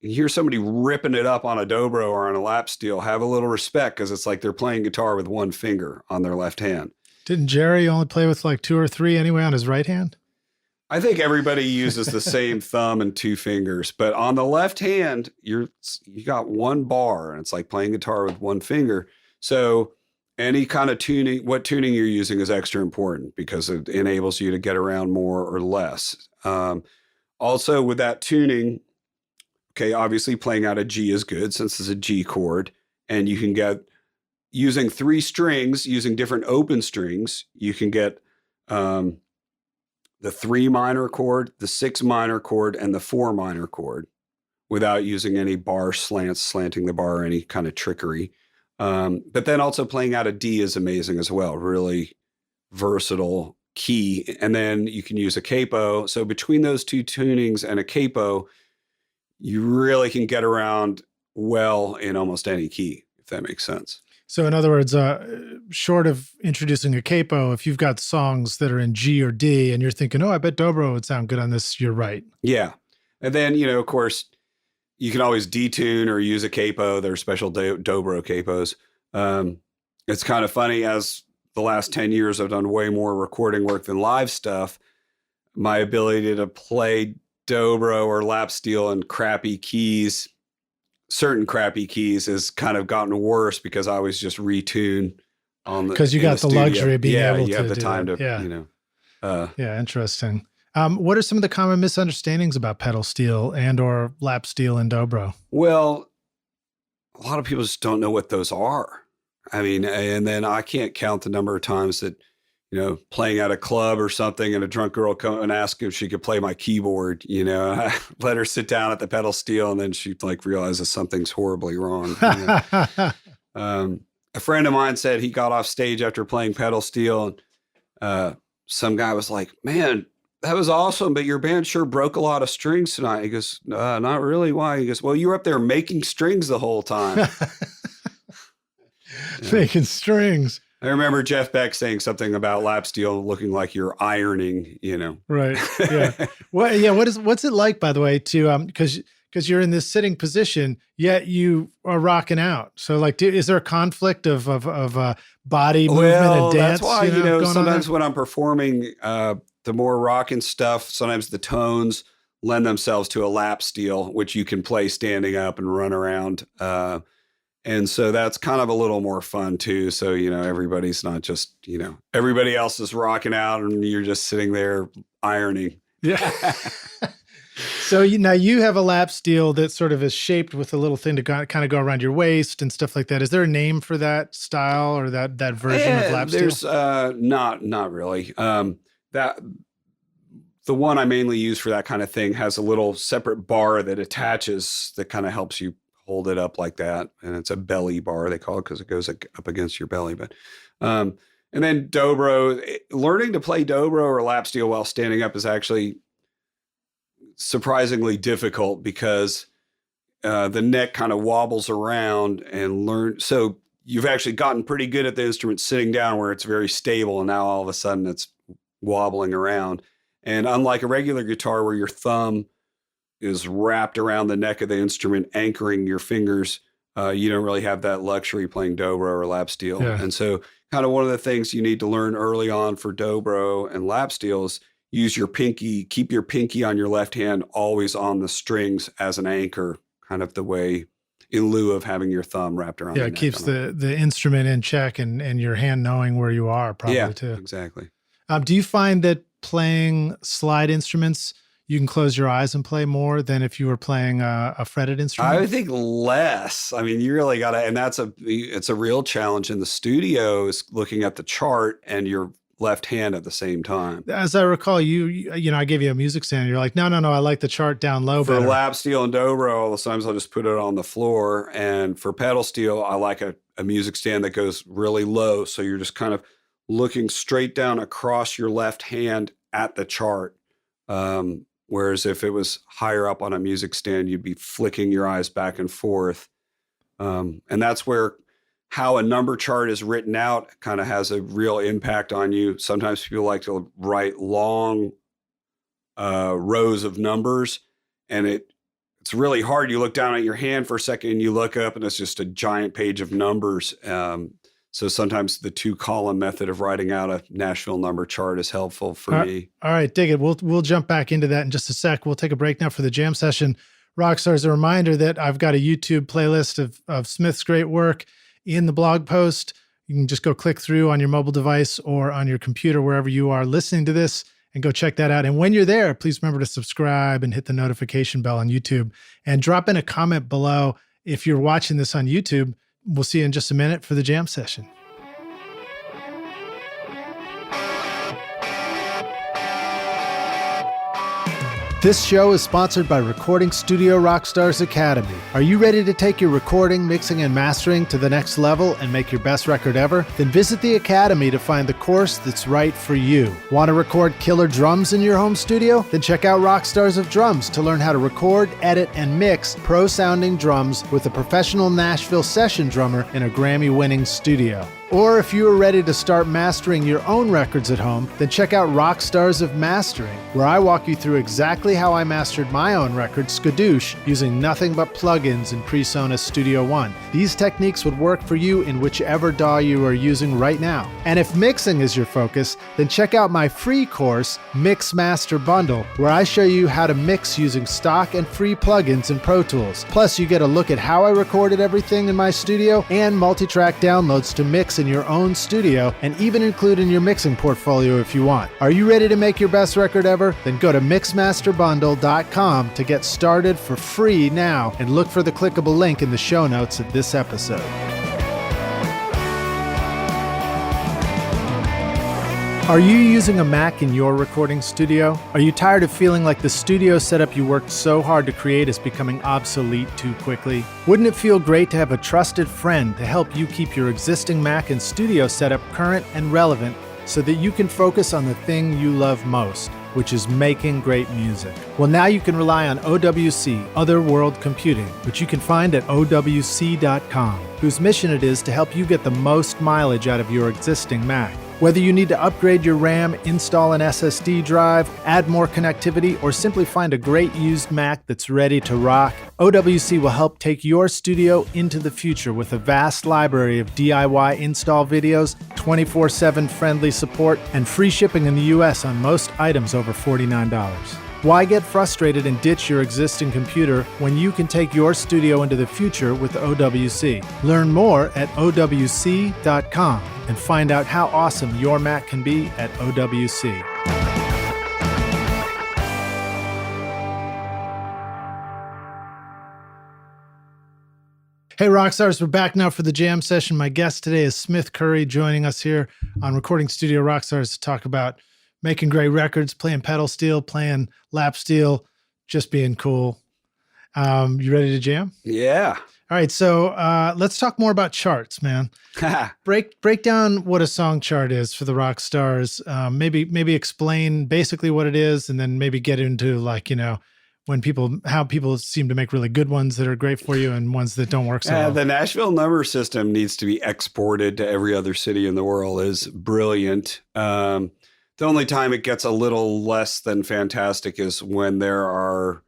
hear somebody ripping it up on a dobro or on a lap steel, have a little respect, because it's like they're playing guitar with 1 finger on their left hand. Didn't Jerry only play with like 2 or 3 anyway on his right hand? I think everybody uses the same thumb and 2 fingers, but on the left hand, you got 1 bar, and it's like playing guitar with 1 finger. So any kind of tuning, what tuning you're using is extra important because it enables you to get around more or less. Also with that tuning, obviously playing out a G is good since it's a G chord, and you can get, using 3 strings, using different open strings, you can get the 3 minor chord, the 6 minor chord, and the 4 minor chord without using any bar slanting the bar or any kind of trickery. But then also playing out a D is amazing as well. Really versatile key. And then you can use a capo. So between those 2 tunings and a capo, you really can get around well in almost any key, if that makes sense. So in other words, short of introducing a capo, if you've got songs that are in G or D and you're thinking, oh, I bet Dobro would sound good on this, you're right. Yeah. And then, of course, you can always detune or use a capo. There are special Dobro capos. It's kind of funny, as the last 10 years I've done way more recording work than live stuff. My ability to play Dobro or lap steel in certain crappy keys has kind of gotten worse because I always just retune on the, because you got the luxury of being able to you have the do time that. to, yeah, interesting. What are some of the common misunderstandings about pedal steel and or lap steel and Dobro? Well, a lot of people just don't know what those are. I mean, and then I can't count the number of times that, playing at a club or something and a drunk girl come and ask if she could play my keyboard, I let her sit down at the pedal steel and then she realizes something's horribly wrong. A friend of mine said he got off stage after playing pedal steel and some guy was like, man, that was awesome, but your band sure broke a lot of strings tonight. He goes, not really. Why? He goes, well, you were up there making strings the whole time. Making strings. I remember Jeff Beck saying something about lap steel looking like you're ironing, Right. Yeah. Well, yeah. What's it like, by the way, to because you're in this sitting position, yet you are rocking out. So is there a conflict of body movement and dance? That's why, sometimes when I'm performing, the more rocking stuff, sometimes the tones lend themselves to a lap steel, which you can play standing up and run around. And so that's kind of a little more fun too. So, everybody's not just, everybody else is rocking out and you're just sitting there ironing. Yeah. So now you have a lap steel that sort of is shaped with a little thing to kind of go around your waist and stuff like that. Is there a name for that style or that version of lap steel? There's not really. That the one I mainly use for that kind of thing has a little separate bar that attaches that kind of helps you hold it up like that. And it's a belly bar, they call it, because it goes up against your belly. But, and then Dobro, learning to play Dobro or lap steel while standing up is actually surprisingly difficult because the neck kind of wobbles around so you've actually gotten pretty good at the instrument sitting down where it's very stable. And now all of a sudden it's wobbling around. And unlike a regular guitar where your thumb is wrapped around the neck of the instrument, anchoring your fingers, you don't really have that luxury playing Dobro or lap steel. Yeah. And so kind of one of the things you need to learn early on for Dobro and lap steel is use your pinky, keep your pinky on your left hand always on the strings as an anchor, kind of the way in lieu of having your thumb wrapped around. Yeah, it keeps the instrument in check and your hand knowing where you are probably too. Exactly. Do you find that playing slide instruments, you can close your eyes and play more than if you were playing a fretted instrument? I would think less. I mean, you really got to, and it's a real challenge in the studio is looking at the chart and your left hand at the same time. As I recall, I gave you a music stand. You're like, no, I like the chart down low. For lap steel and Dobro, sometimes I'll just put it on the floor. And for pedal steel, I like a music stand that goes really low. So you're just kind of looking straight down across your left hand at the chart. Whereas if it was higher up on a music stand, you'd be flicking your eyes back and forth. And that's where how a number chart is written out kind of has a real impact on you. Sometimes people like to write long rows of numbers, and it's really hard. You look down at your hand for a second and you look up and it's just a giant page of numbers. So sometimes the 2-column method of writing out a Nashville number chart is helpful for me. All right, dig it. We'll jump back into that in just a sec. We'll take a break now for the jam session. Rockstars, a reminder that I've got a YouTube playlist of Smith's great work in the blog post. You can just go click through on your mobile device or on your computer, wherever you are listening to this, and go check that out. And when you're there, please remember to subscribe and hit the notification bell on YouTube and drop in a comment below if you're watching this on YouTube. We'll see you in just a minute for the jam session. This show is sponsored by Recording Studio Rockstars Academy. Are you ready to take your recording, mixing, and mastering to the next level and make your best record ever? Then visit the Academy to find the course that's right for you. Want to record killer drums in your home studio? Then check out Rockstars of Drums to learn how to record, edit, and mix pro-sounding drums with a professional Nashville session drummer in a Grammy-winning studio. Or if you are ready to start mastering your own records at home, then check out Rockstars of Mastering, where I walk you through exactly how I mastered my own record, Skadoosh, using nothing but plugins in PreSonus Studio One. These techniques would work for you in whichever DAW you are using right now. And if mixing is your focus, then check out my free course, Mix Master Bundle, where I show you how to mix using stock and free plugins in Pro Tools. Plus, you get a look at how I recorded everything in my studio and multi-track downloads to mix in your own studio and even include in your mixing portfolio if you want. Are you ready to make your best record ever? Then go to mixmasterbundle.com to get started for free now and look for the clickable link in the show notes of this episode. Are you using a Mac in your recording studio? Are you tired of feeling like the studio setup you worked so hard to create is becoming obsolete too quickly? Wouldn't it feel great to have a trusted friend to help you keep your existing Mac and studio setup current and relevant so that you can focus on the thing you love most, which is making great music? Well, now you can rely on OWC, Other World Computing, which you can find at OWC.com, whose mission it is to help you get the most mileage out of your existing Mac. Whether you need to upgrade your RAM, install an SSD drive, add more connectivity, or simply find a great used Mac that's ready to rock, OWC will help take your studio into the future with a vast library of DIY install videos, 24/7 friendly support, and free shipping in the US on most items over $49. Why get frustrated and ditch your existing computer when you can take your studio into the future with OWC? Learn more at OWC.com and find out how awesome your Mac can be at OWC. Hey Rockstars, we're back now for the jam session. My guest today is Smith Curry, joining us here on Recording Studio Rockstars to talk about making great records, playing pedal steel, playing lap steel, just being cool. You ready to jam? Yeah. All right, so let's talk more about charts, man. break down what a song chart is for the rock stars. Maybe explain basically what it is, and then maybe get into how people seem to make really good ones that are great for you and ones that don't work so well. The Nashville number system needs to be exported to every other city in the world. Is brilliant. The only time it gets a little less than fantastic is when there are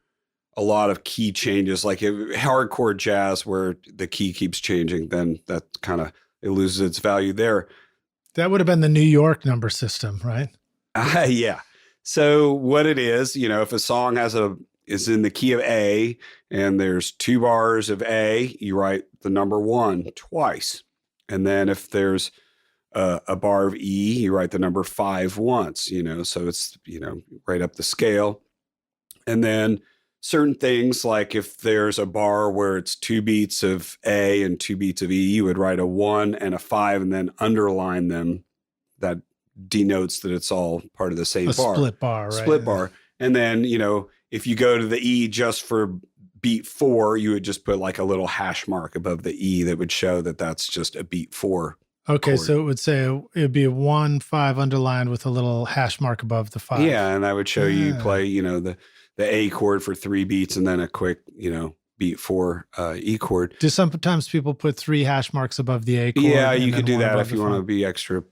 a lot of key changes, like hardcore jazz where the key keeps changing, then that it loses its value there. That would have been the New York number system, right? Yeah. So what it is, if a song is in the key of A and there's 2 bars of A, you write the number 1 twice. And then if there's a bar of E, you write the number 5 once, so it's, right up the scale. And then certain things, like if there's a bar where it's 2 beats of A and 2 beats of E, you would write a 1 and a 5 and then underline them. That denotes that it's all part of the same bar. Split bar, right? Split bar. And then, if you go to the E just for beat 4, you would just put like a little hash mark above the E that would show that that's just a beat 4. Okay, chord. so it would say it would be a 1-5 underlined with a little hash mark above the 5. Yeah, and that would show you play, the A chord for 3 beats and then a quick, beat 4 E chord. Do sometimes people put 3 hash marks above the A chord? Yeah, you could do that if you want to be extra,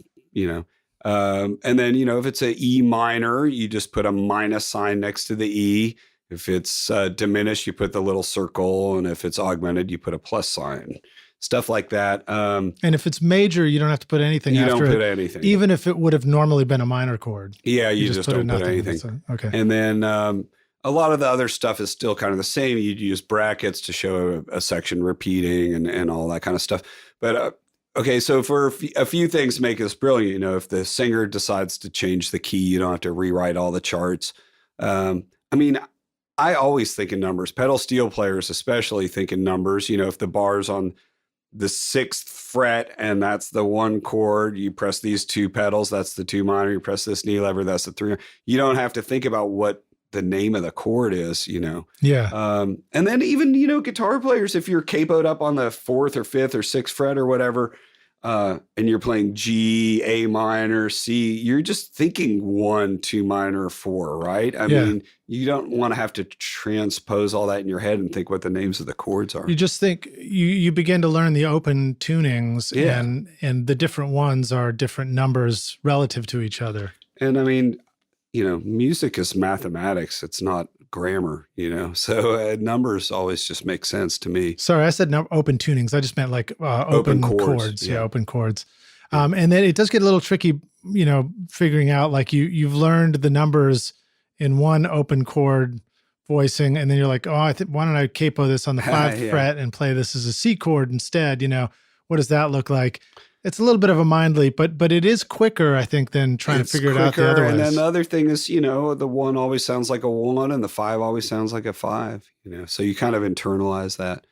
and then, if it's a E minor, you just put a minus sign next to the E. If it's diminished, you put the little circle, and if it's augmented, you put a plus sign. Stuff like that. And if it's major, you don't have to put anything after it. You don't put anything. Even if it would have normally been a minor chord. Yeah, you just don't put anything. Okay. And then a lot of the other stuff is still kind of the same. You'd use brackets to show a section repeating and all that kind of stuff. But okay, so for a few things to make this brilliant, if the singer decides to change the key, you don't have to rewrite all the charts. I always think in numbers. Pedal steel players especially think in numbers. If the bar's on the 6th fret and that's the 1 chord, you press these 2 pedals, that's the 2 minor, you press this knee lever, that's the 3. You don't have to think about what the name of the chord is, Yeah. And then even, guitar players, if you're capoed up on the 4th or 5th or 6th fret or whatever, and you're playing G, A minor, C, you're just thinking 1, 2 minor, 4, right? I mean, you don't want to have to transpose all that in your head and think what the names of the chords are. You just think you begin to learn the open tunings, and the different ones are different numbers relative to each other. And I mean, music is mathematics. It's not grammar, so numbers always just make sense to me. Sorry, I said no, open tunings. I just meant like open chords. Yeah, open chords. And then it does get a little tricky, figuring out like you've learned the numbers in one open chord voicing, and then you're like, why don't I capo this on the 5th fret and play this as a C chord instead? What does that look like? It's a little bit of a mind leap, but it is quicker, I think, than trying to figure it out the other ways. And then the other thing is, the 1 always sounds like a 1 and the 5 always sounds like a 5, so you kind of internalize that.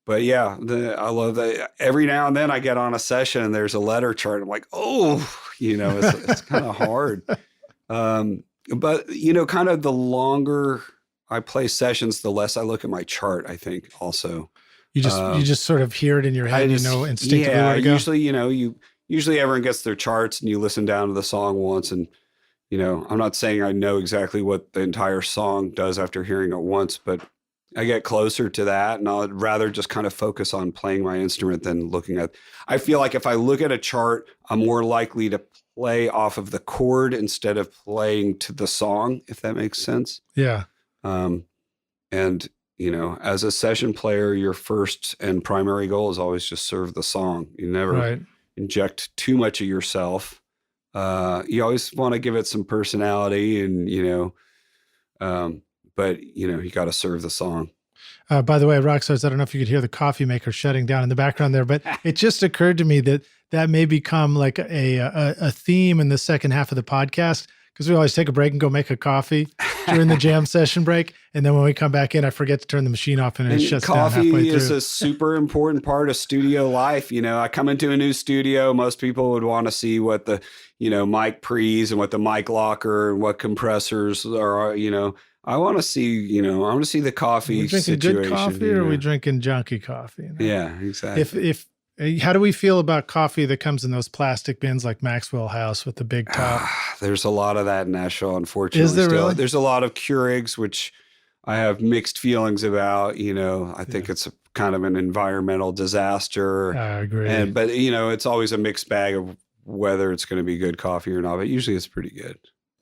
But yeah, I love that. Every now and then I get on a session and there's a letter chart. I'm like, it's kind of hard. But, kind of the longer I play sessions, the less I look at my chart, I think also. You just sort of hear it in your head, instinctively where to go. Usually everyone gets their charts and you listen down to the song once. And, I'm not saying I know exactly what the entire song does after hearing it once, but I get closer to that, and I'd rather just kind of focus on playing my instrument than looking at. I feel like if I look at a chart, I'm more likely to play off of the chord instead of playing to the song, if that makes sense. Yeah. And as a session player, your first and primary goal is always just serve the song. You never inject too much of yourself. You always want to give it some personality, and but you got to serve the song. By the way, Rockstars, I don't know if you could hear the coffee maker shutting down in the background there, but it just occurred to me that may become like a theme in the second half of the podcast, because we always take a break and go make a coffee during the jam session break. And then when we come back in, I forget to turn the machine off and it shuts down halfway through. Coffee is a super important part of studio life. I come into a new studio. Most people would want to see what the, mic pre's and what the mic locker and what compressors are, I want to see, I want to see the coffee situation. Are we drinking good coffee or are we drinking junky coffee? Yeah, exactly. How do we feel about coffee that comes in those plastic bins like Maxwell House with the big top? There's a lot of that in Nashville, unfortunately. Is there really? There's a lot of Keurigs, which I have mixed feelings about. I think it's kind of an environmental disaster. I agree. But it's always a mixed bag of whether it's going to be good coffee or not. But usually it's pretty good.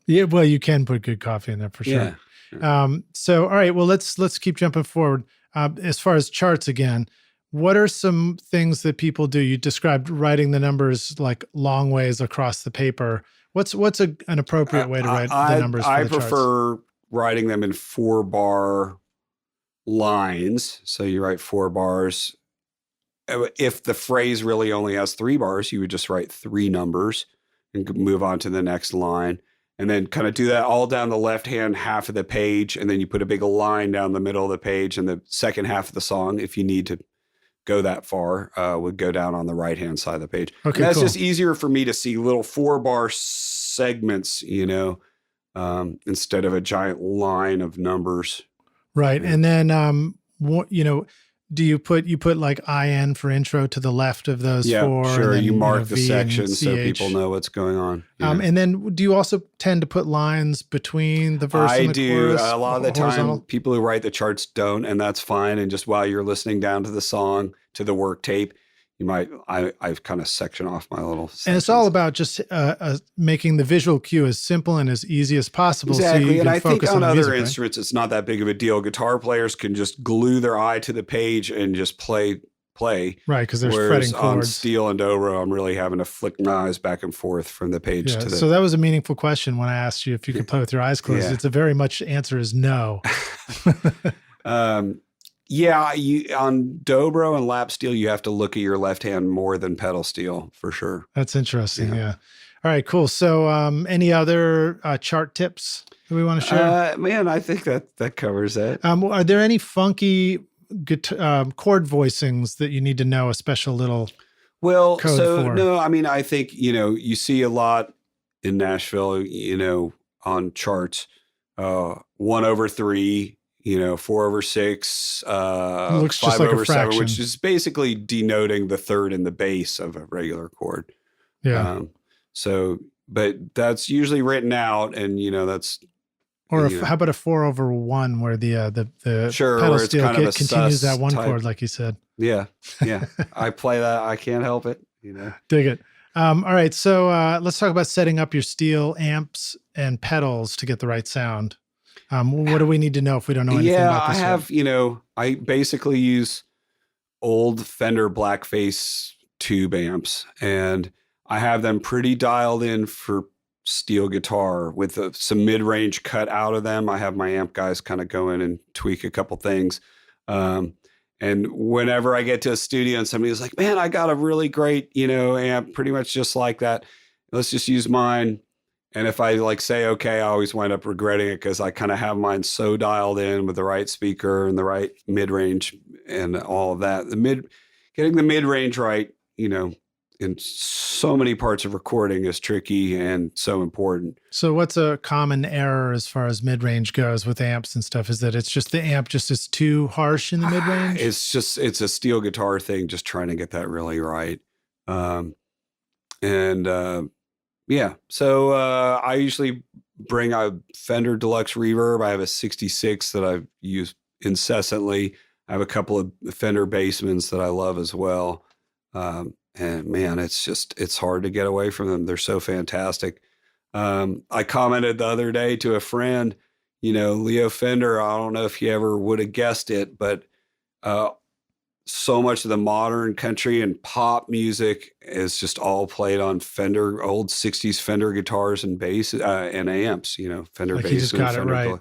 Yeah, well, you can put good coffee in there for sure. Yeah. So, all right, well, let's keep jumping forward. As far as charts again, what are some things that people do? You described writing the numbers like long ways across the paper. What's an appropriate way to write the numbers? I prefer writing them in 4-bar lines. So you write 4 bars. If the phrase really only has 3 bars, you would just write 3 numbers and move on to the next line. And then kind of do that all down the left-hand half of the page. And then you put a big line down the middle of the page, and the second half of the song, if you need to go that far, would go down on the right-hand side of the page. Okay, and that's just easier for me to see little 4-bar segments, instead of a giant line of numbers. Right. And then, do you put like IN for intro to the left of those 4? Sure. And then, you mark the section so people know what's going on. And then do you also tend to put lines between the verse and the chorus? I do. A lot of the time, people who write the charts don't, and that's fine. And just while you're listening down to the song, to the work tape, I've kind of section off my little sections. And it's all about just making the visual cue as simple and as easy as possible. Exactly. So you can and I think on other music, instruments, It's not that big of a deal. Guitar players can just glue their eye to the page and just play. Right, because there's fretting chords. On steel and dobro, I'm really having to flick my eyes back and forth from the page to the... So that was a meaningful question when I asked you if you could play with your eyes closed. It's a very much answer is no. Yeah, on dobro and lap steel, you have to look at your left hand more than pedal steel for sure. That's interesting. Yeah. All right, cool. So, any other chart tips that we want to share? Man, I think that covers it. Are there any funky chord voicings that you need to know a special little code for? No, I think you see a lot in Nashville, on charts. 1/3, 4/6, Looks just 5 like a over 7, fraction. which is basically denoting the third and the bass of a regular chord. Yeah. But that's usually written out, and that's. Or how about a 4/1 where the Sure, pedal where it's steel kind of a continues that sus one type. chord, like you said. Yeah. I play that. I can't help it. Dig it. All right. So let's talk about setting up your steel amps and pedals to get the right sound. What do we need to know if we don't know anything about this? I have, I basically use old Fender Blackface tube amps, and I have them pretty dialed in for steel guitar with some mid-range cut out of them. I have my amp guys kind of go in and tweak a couple things. And whenever I get to a studio and somebody's like, man, I got a really great, amp pretty much just like that. Let's just use mine. And if I say, okay, I always wind up regretting it because I kind of have mine so dialed in with the right speaker and the right mid-range and all of that. Getting the mid-range right, in so many parts of recording is tricky and so important. So what's a common error as far as mid-range goes with amps and stuff? Is that it's just the amp just is too harsh in the mid-range? It's a steel guitar thing, just trying to get that really right. So I usually bring a Fender Deluxe Reverb. I have a 66 that I've used incessantly. I have a couple of Fender Bassemans that I love as well. And man, it's hard to get away from them. They're so fantastic. I commented the other day to a friend, Leo Fender, I don't know if you ever would have guessed it, but so much of the modern country and pop music is just all played on Fender, old 60s Fender guitars and bass and amps, Fender bass. He just got it right.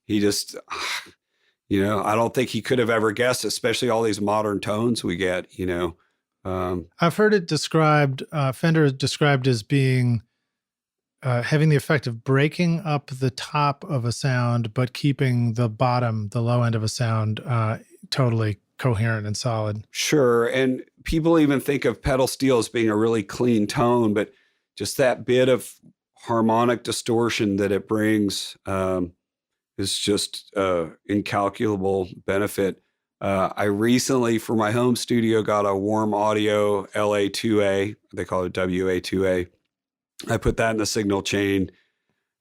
He just, I don't think he could have ever guessed, especially all these modern tones we get, I've heard it described, Fender described as being, having the effect of breaking up the top of a sound, but keeping the bottom, the low end of a sound, totally coherent and solid. Sure. And people even think of pedal steel as being a really clean tone, but just that bit of harmonic distortion that it brings is just incalculable benefit. I recently, for my home studio, got a Warm Audio LA2A. They call it WA2A. I put that in the signal chain,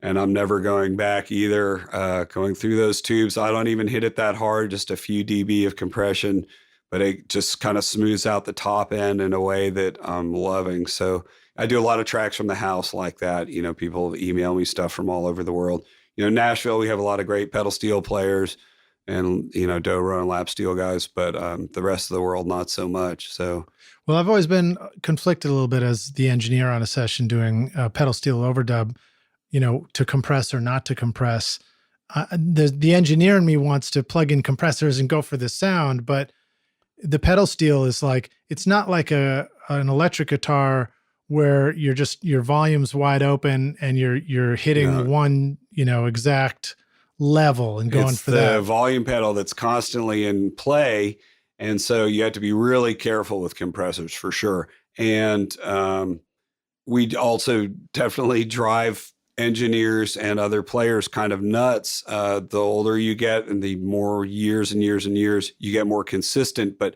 and I'm never going back either. Going through those tubes, I don't even hit it that hard, just a few dB of compression, but it just kind of smooths out the top end in a way that I'm loving. So I do a lot of tracks from the house like that. People email me stuff from all over the world. Nashville, we have a lot of great pedal steel players and, Dobro and lap steel guys, but the rest of the world, not so much. So, well, I've always been conflicted a little bit as the engineer on a session doing pedal steel overdub, to compress or not to compress. The engineer in me wants to plug in compressors and go for the sound, but the pedal steel is it's not like an electric guitar where your volume's wide open and you're hitting one, exact level and going for that. It's the volume pedal that's constantly in play. And so you have to be really careful with compressors for sure. And we also definitely drive engineers and other players kind of nuts. The older you get and the more years and years and years, you get more consistent. But,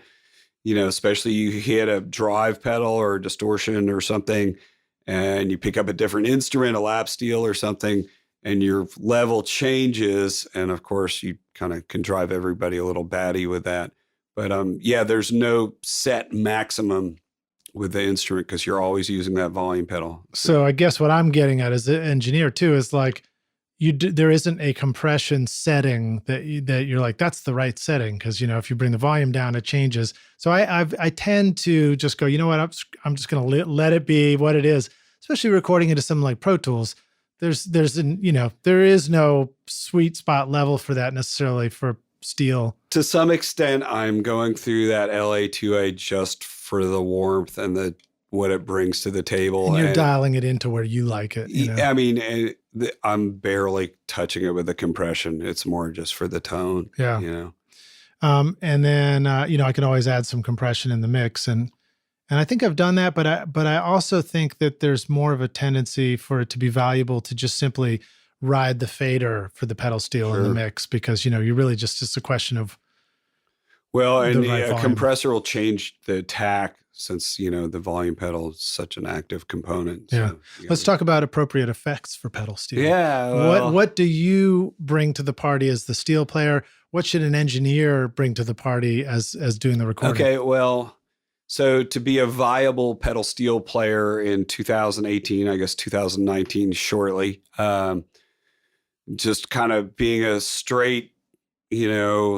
especially you hit a drive pedal or a distortion or something, and you pick up a different instrument, a lap steel or something, and your level changes. And of course, you kind of can drive everybody a little batty with that. But there's no set maximum with the instrument because you're always using that volume pedal. So I guess what I'm getting at as an engineer too is there isn't a compression setting that you're like, that's the right setting. Cause if you bring the volume down, it changes. So I tend to just go, you know what, I'm just going to let it be what it is, especially recording into something like Pro Tools. There is no sweet spot level for that necessarily for steel. To some extent, I'm going through that LA2A just for the warmth and what it brings to the table. And you're dialing it into where you like it. I mean, I'm barely touching it with the compression. It's more just for the tone. Yeah. And then, I can always add some compression in the mix. And I think I've done that, but I also think that there's more of a tendency for it to be valuable to just simply ride the fader for the pedal steel in the mix, because, you really just a question of and right a compressor will change the attack, since, the volume pedal is such an active component. Yeah. So, Let's talk about appropriate effects for pedal steel. Yeah. Well, what do you bring to the party as the steel player? What should an engineer bring to the party as doing the recording? Okay. Well, so to be a viable pedal steel player in 2018, I guess 2019 shortly, just kind of being a straight,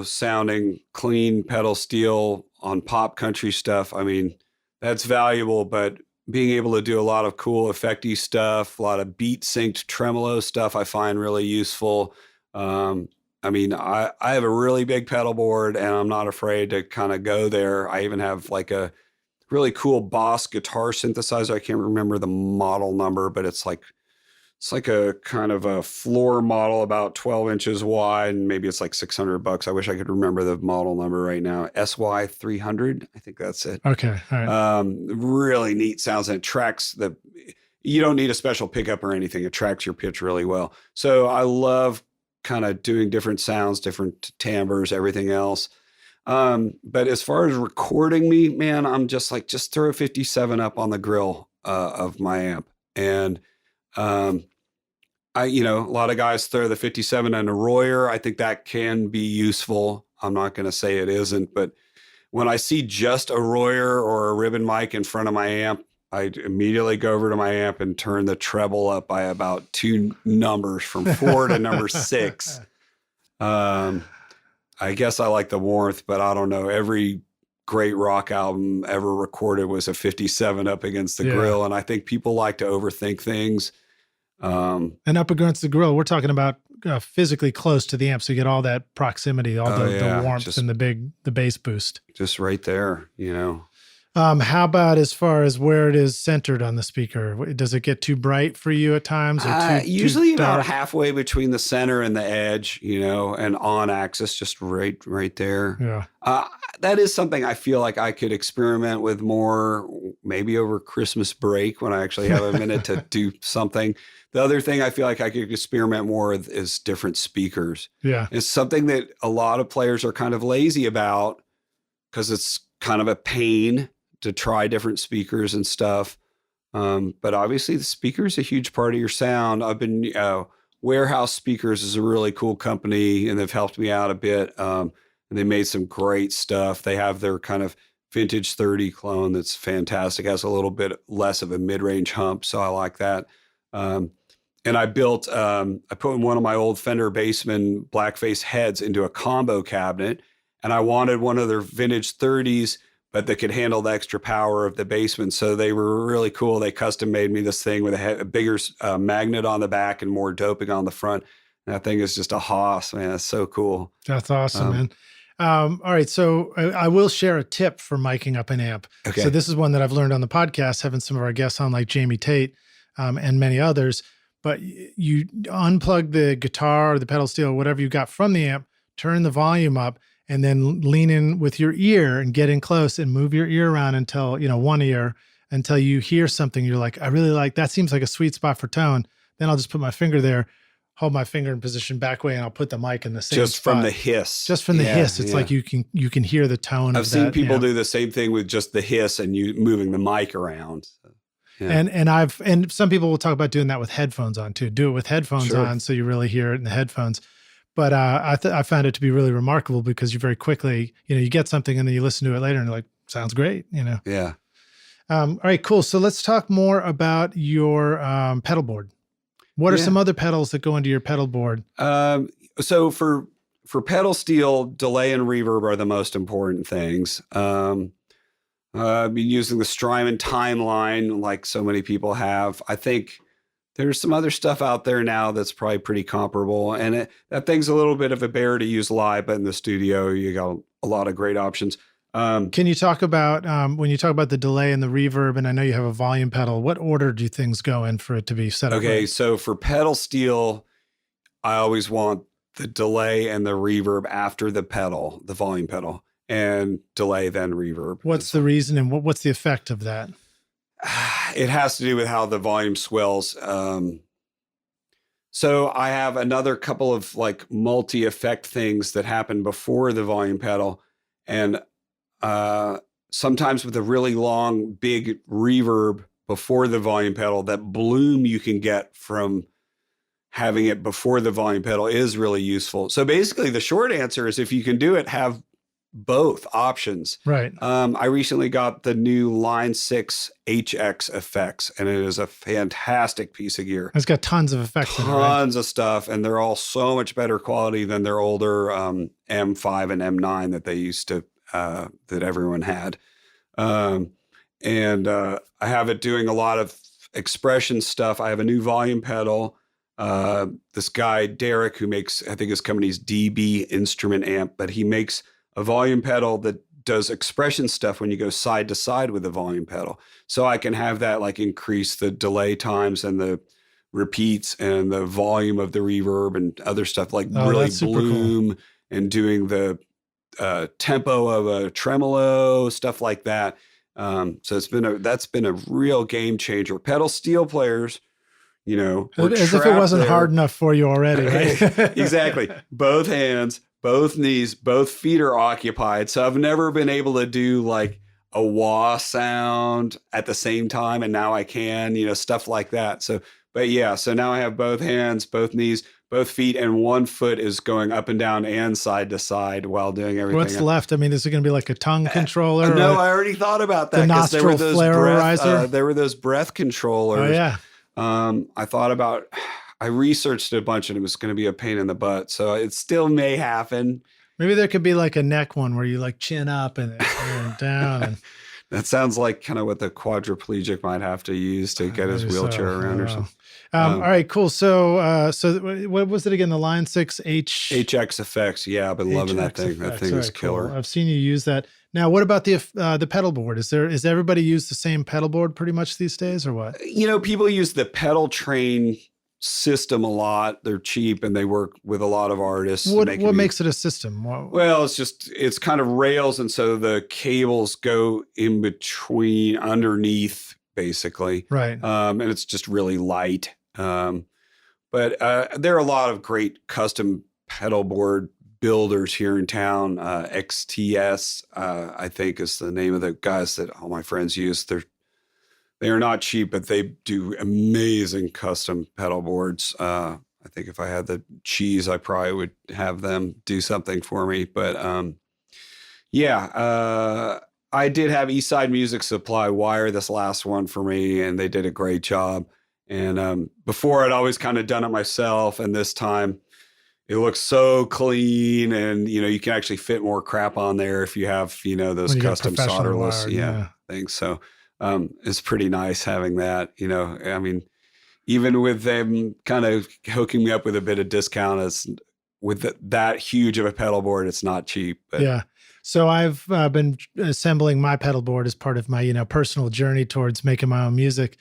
sounding clean pedal steel on pop country stuff. I mean, that's valuable, but being able to do a lot of cool effecty stuff, a lot of beat synced tremolo stuff, I find really useful. I mean, I have a really big pedal board, and I'm not afraid to kind of go there. I even have like a really cool Boss guitar synthesizer. I can't remember the model number, but it's like a kind of a floor model about 12 inches wide, and maybe it's like $600. I wish I could remember the model number right now. SY300, I think that's it. Okay, all right. Really neat sounds, and it tracks you don't need a special pickup or anything. It tracks your pitch really well. So I love kind of doing different sounds, different timbres, everything else. But as far as recording me, man, I'm just throw a 57 up on the grill of my amp. And a lot of guys throw the 57 and a Royer. I think that can be useful. I'm not going to say it isn't, but when I see just a Royer or a ribbon mic in front of my amp, I immediately go over to my amp and turn the treble up by about 2 numbers, from 4 to number 6. I guess I like the warmth, but I don't know. Every great rock album ever recorded was a 57 up against the grill. And I think people like to overthink things. And up against the grill, we're talking about physically close to the amp, so you get all that proximity, all the warmth, and the bass boost. Just right there, How about as far as where it is centered on the speaker? Does it get too bright for you at times? Or usually too dark? about halfway between the center and the edge, and on axis, just right there. Yeah. That is something I feel like I could experiment with more, maybe over Christmas break when I actually have a minute to do something. The other thing I feel like I could experiment more with is different speakers. Yeah. It's something that a lot of players are kind of lazy about, because it's kind of a pain to try different speakers and stuff. But obviously the speaker is a huge part of your sound. I've been, Warehouse Speakers is a really cool company, and they've helped me out a bit. And they made some great stuff. They have their kind of vintage 30 clone that's fantastic. Has a little bit less of a mid-range hump, so I like that. And I built, I put one of my old Fender Bassman blackface heads into a combo cabinet, and I wanted one of their vintage 30s, but that could handle the extra power of the Bassman. So they were really cool. They custom made me this thing with a bigger magnet on the back and more doping on the front. And that thing is just a hoss, man. It's so cool. That's awesome, man. All right. So I will share a tip for miking up an amp. Okay. So this is one that I've learned on the podcast, having some of our guests on, like Jamie Tate and many others. But you unplug the guitar or the pedal steel or whatever you got from the amp, turn the volume up, and then lean in with your ear and get in close and move your ear around until, one ear, until you hear something you're like, I really like, that seems like a sweet spot for tone. Then I'll just put my finger there, hold my finger in position back way, and I'll put the mic in the same just spot. From the hiss. Just from the hiss. It's like you can hear the tone. I've seen people do the same thing with just the hiss and you moving the mic around. Yeah. And some people will talk about doing that with headphones on too. Do it with headphones on, so you really hear it in the headphones. But I found it to be really remarkable, because you very quickly, you get something and then you listen to it later and you're like, sounds great, Yeah. All right, cool. So let's talk more about your pedal board. What are some other pedals that go into your pedal board? So for pedal steel, delay and reverb are the most important things. I've been using the Strymon Timeline like so many people have. I think there's some other stuff out there now that's probably pretty comparable. And that thing's a little bit of a bear to use live, but in the studio, you got a lot of great options. Can you talk about, when you talk about the delay and the reverb, and I know you have a volume pedal, what order do things go in for it to be set up? Okay, right? So for pedal steel, I always want the delay and the reverb after the pedal, the volume pedal. And delay, then reverb. What's the reason, and what's the effect of that? It has to do with how the volume swells. So I have another couple of like multi-effect things that happen before the volume pedal. And sometimes with a really long, big reverb before the volume pedal, that bloom you can get from having it before the volume pedal is really useful. So basically the short answer is if you can do it, have both options. Right. I recently got the new Line 6 HX effects, and it is a fantastic piece of gear. It's got tons of effects in it, right? Tons of stuff, and they're all so much better quality than their older M5 and M9 that they used to, that everyone had. And I have it doing a lot of expression stuff. I have a new volume pedal. This guy, Derek, who makes, I think his company's DB Instrument Amp, but he makes a volume pedal that does expression stuff when you go side to side with the volume pedal. So I can have that like increase the delay times and the repeats and the volume of the reverb and other stuff, like really bloom cool. And doing the tempo of a tremolo, stuff like that. So that's been a real game changer. Pedal steel players, you know, as if it wasn't hard enough for you already, right? Exactly. Both hands, both knees, both feet are occupied. So I've never been able to do like a wah sound at the same time. And now I can, you know, stuff like that. So, but yeah, so now I have both hands, both knees, both feet, and one foot is going up and down and side to side while doing everything. What's left? I mean, is it going to be like a tongue controller? No, I already thought about that. The nostril flare-orizer? There were those breath controllers. Oh, yeah. I thought about, I researched it a bunch and it was going to be a pain in the butt. So it still may happen. Maybe there could be like a neck one where you like chin up and down. And that sounds like kind of what the quadriplegic might have to use to get his wheelchair around or something. All right, cool. So, what was it again? The Line 6 HX effects. Yeah, I've been loving that thing. Effects. That thing is killer. Cool. I've seen you use that. Now, what about the pedal board? Is everybody use the same pedal board pretty much these days, or what? You know, people use the pedal train system a lot. They're cheap and they work with a lot of artists. What makes it a system? Well, it's kind of rails, and so the cables go in between, underneath, basically. Right. And it's just really light. But there are a lot of great custom pedal board builders here in town. XTS, I think, is the name of the guys that all my friends use. They are not cheap, but they do amazing custom pedal boards. I think if I had the cheese, I probably would have them do something for me. But I did have Eastside Music Supply wire this last one for me, and they did a great job. And before, I'd always kind of done it myself, and this time it looks so clean, and you know, you can actually fit more crap on there if you have, you know, those custom solderless things. So it's pretty nice having that. You know, I mean, even with them kind of hooking me up with a bit of discount, it's with that huge of a pedal board, it's not cheap. But. Yeah. So I've been assembling my pedal board as part of my, you know, personal journey towards making my own music.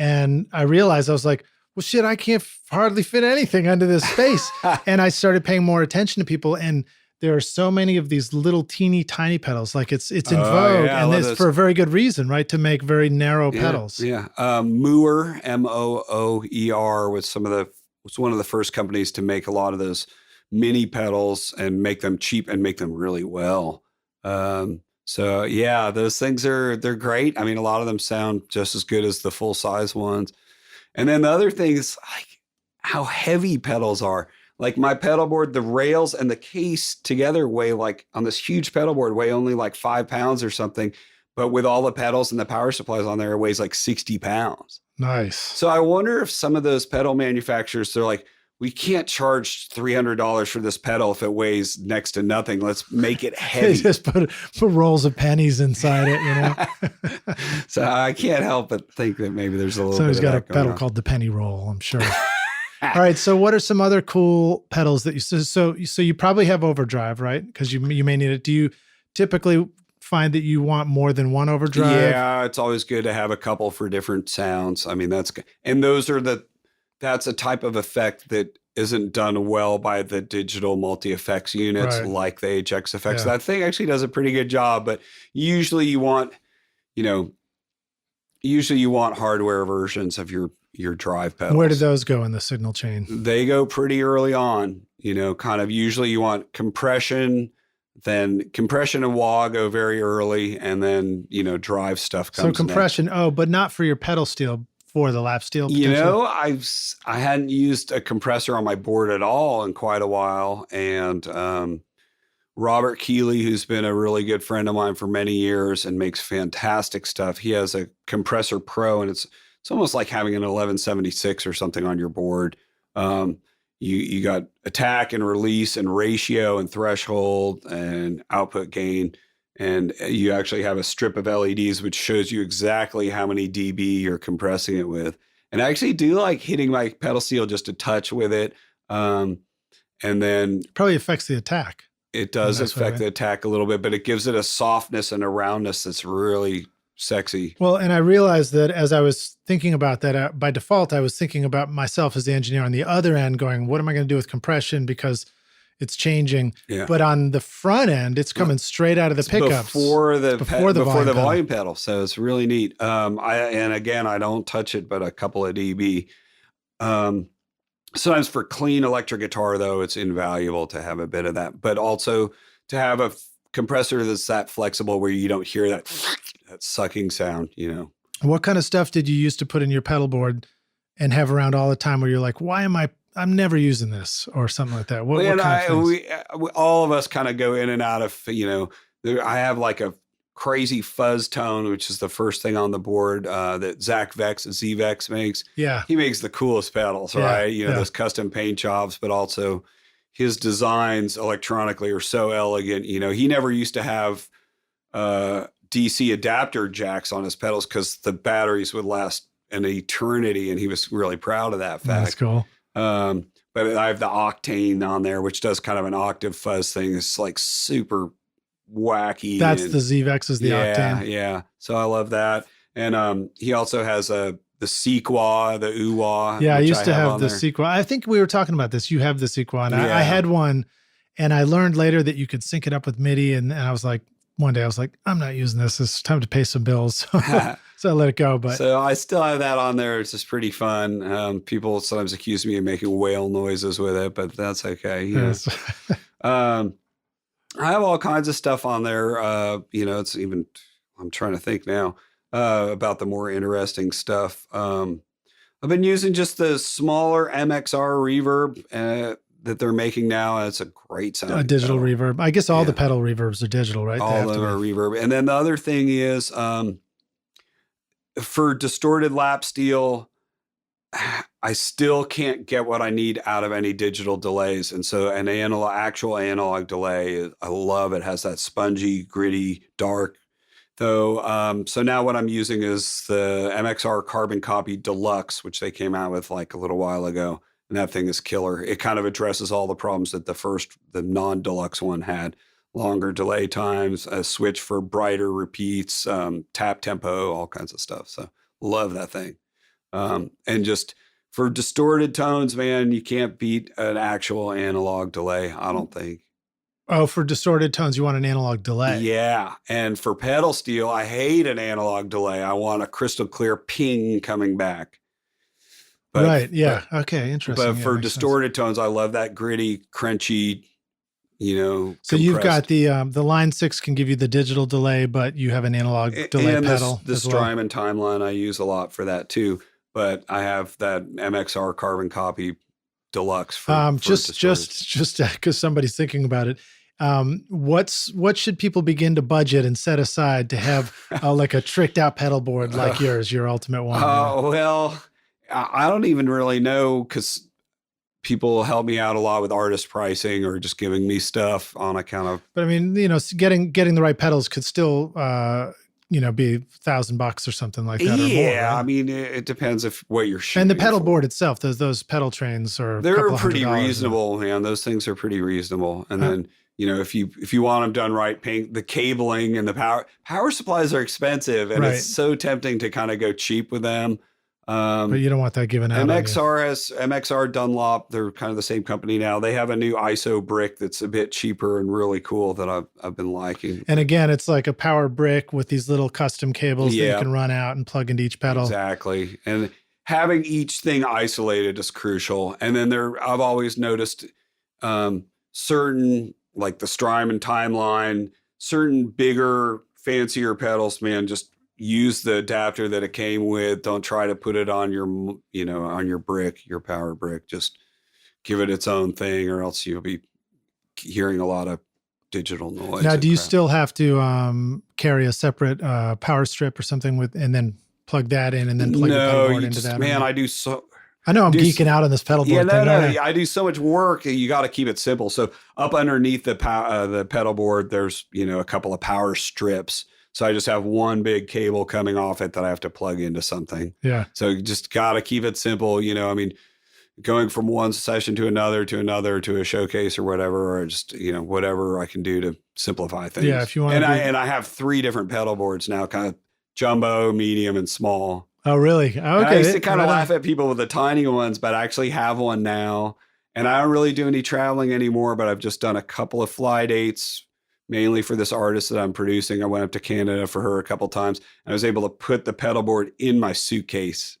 And I realized, I was like, well, shit, I can't hardly fit anything under this space. And I started paying more attention to people. And there are so many of these little teeny tiny pedals. Like it's in vogue, and this for a very good reason, right? To make very narrow pedals. Yeah. Mooer, Mooer, was one of the first companies to make a lot of those mini pedals and make them cheap and make them really well. So yeah, those things they're great. I mean, a lot of them sound just as good as the full size ones. And then the other thing is like how heavy pedals are. Like my pedal board, the rails and the case together weigh like on this huge pedal board weigh only like 5 pounds or something. But with all the pedals and the power supplies on there, it weighs like 60 pounds. Nice. So I wonder if some of those pedal manufacturers, they're like, we can't charge $300 for this pedal if it weighs next to nothing. Let's make it heavy. Just put rolls of pennies inside it, you know? So I can't help but think that maybe there's a little Somebody's bit of got a pedal called the penny roll, I'm sure. All right. So what are some other cool pedals that so you probably have overdrive, right? Because you may need it. Do you typically find that you want more than one overdrive? Yeah, it's always good to have a couple for different sounds. I mean, that's a type of effect that isn't done well by the digital multi-effects units, like the HX effects. Yeah. That thing actually does a pretty good job, but usually you want hardware versions of your your drive pedals. Where do those go in the signal chain? They go pretty early on, kind of usually you want compression, then compression and wah go very early, and then, drive stuff comes So compression, next. but not for your pedal steel, for the lap steel? I hadn't used a compressor on my board at all in quite a while. And Robert Keeley, who's been a really good friend of mine for many years and makes fantastic stuff. He has a Compressor Pro, and it's almost like having an 1176 or something on your board. You got attack and release and ratio and threshold and output gain. And you actually have a strip of LEDs, which shows you exactly how many dB you're compressing it with. And I actually do like hitting my pedal steel just a touch with it. And then probably affects the attack. It does affect the attack a little bit, but it gives it a softness and a roundness that's really sexy. Well, and I realized that as I was thinking about that, by default, I was thinking about myself as the engineer on the other end going, what am I going to do with compression? Because it's changing. Yeah. But on the front end, it's coming straight out of the pickups. Before the volume pedal. So it's really neat. I don't touch it, but a couple of dB. Sometimes for clean electric guitar, though, it's invaluable to have a bit of that, but also to have a compressor that's that flexible where you don't hear that sucking sound, What kind of stuff did you use to put in your pedal board and have around all the time where you're like, I'm never using this or something like that? What kind of things? All of us kind of go in and out of, I have like a crazy fuzz tone, which is the first thing on the board that Zach Vex at Z-Vex makes. Yeah. He makes the coolest pedals, right? Those custom paint jobs, but also his designs electronically are so elegant. He never used to have DC adapter jacks on his pedals because the batteries would last an eternity, and he was really proud of that fact. That's cool. But I have the Octane on there, which does kind of an octave fuzz thing. It's like super wacky. That's the Z-Vex is the Octane. Yeah. So I love that. And he also has the Sequoia, the Uwa. Yeah, I used to have the Sequoia. I think we were talking about this. You have the Sequoia. And I had one, and I learned later that you could sync it up with MIDI. And I was like, one day I was like, I'm not using this. It's time to pay some bills. So I let it go. But so I still have that on there. It's just pretty fun. People sometimes accuse me of making whale noises with it, but that's okay. Yes. I have all kinds of stuff on there. It's even, I'm trying to think now about the more interesting stuff. I've been using just the smaller MXR reverb that they're making now. And it's a great sound. A digital reverb. I guess all the pedal reverbs are digital, right? All of them are reverb. And then the other thing is for distorted lap steel, I still can't get what I need out of any digital delays. And so an actual analog delay, I love it. It has that spongy, gritty, dark. Though, so now what I'm using is the MXR Carbon Copy Deluxe, which they came out with like a little while ago. And that thing is killer. It kind of addresses all the problems that the non-deluxe one had. Longer delay times, a switch for brighter repeats, tap tempo, all kinds of stuff. So love that thing. And just for distorted tones, man, you can't beat an actual analog delay, I don't think. Oh, for distorted tones, you want an analog delay. Yeah. And for pedal steel, I hate an analog delay. I want a crystal clear ping coming back. But, right. Yeah. Okay. Interesting. But for distorted tones, I love that gritty, crunchy, So you've got the Line 6 can give you the digital delay, but you have an analog delay and pedal. The Strymon Timeline I use a lot for that too. But I have that MXR Carbon Copy Deluxe for just because somebody's thinking about it. What should people begin to budget and set aside to have like a tricked out pedal board like yours, your ultimate one? Well, I don't even really know because people help me out a lot with artist pricing or just giving me stuff on account of. But I mean, getting the right pedals could still, be $1,000 or something like that. Yeah, or more, right? I mean, it depends what you're shooting. And the pedal for. Board itself, those pedal trains they're pretty reasonable, man. Those things are pretty reasonable. And then if you want them done right, paying the cabling and the power supplies are expensive, and it's so tempting to kind of go cheap with them. But you don't want that given out. MXR Dunlop. They're kind of the same company now. They have a new ISO brick that's a bit cheaper and really cool that I've been liking. And again, it's like a power brick with these little custom cables that you can run out and plug into each pedal. Exactly. And having each thing isolated is crucial. And then I've always noticed certain, like the Strymon Timeline, certain bigger, fancier pedals, man, just use the adapter that it came with. Don't try to put it on your, on your brick, your power brick. Just give it its own thing, or else you'll be hearing a lot of digital noise. Now, do you still have to carry a separate power strip or something and then plug that in and then plug your pedal board into that? Man, I do so. I know I'm geeking out on this pedal board thing. I do so much work. You got to keep it simple. So up underneath the pedal board, there's, a couple of power strips. So I just have one big cable coming off it that I have to plug into something. Yeah. So you just got to keep it simple. Going from one session to another, to a showcase or whatever, or just, whatever I can do to simplify things. Yeah. If you want and I have 3 different pedal boards now, kind of jumbo, medium, and small. Oh, really? Okay. And I used to kind of laugh at people with the tiny ones, but I actually have one now. And I don't really do any traveling anymore, but I've just done a couple of fly dates, mainly for this artist that I'm producing. I went up to Canada for her a couple of times, and I was able to put the pedal board in my suitcase,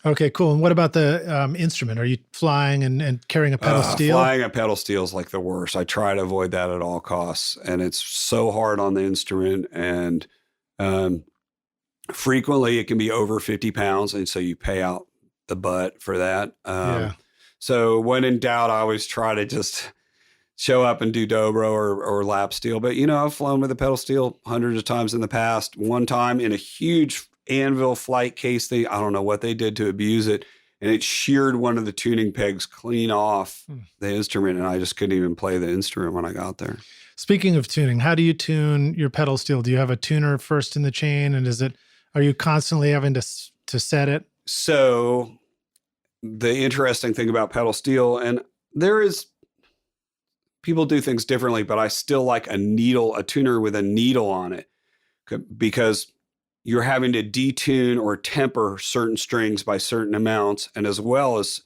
Okay, cool. And what about the instrument? Are you flying and carrying a pedal steel? Flying a pedal steel is like the worst. I try to avoid that at all costs. And it's so hard on the instrument. And frequently it can be over 50 pounds. And so you pay out the butt for that. So when in doubt, I always try to just show up and do Dobro or lap steel. But, I've flown with a pedal steel hundreds of times in the past. One time in a huge anvil flight case, I don't know what they did to abuse it, and it sheared one of the tuning pegs clean off the instrument, and I just couldn't even play the instrument when I got there. Speaking of tuning, how do you tune your pedal steel? Do you have a tuner first in the chain, and are you constantly having to set it? So the interesting thing about pedal steel, and people do things differently, but I still like a tuner with a needle on it, because you're having to detune or temper certain strings by certain amounts. And as well as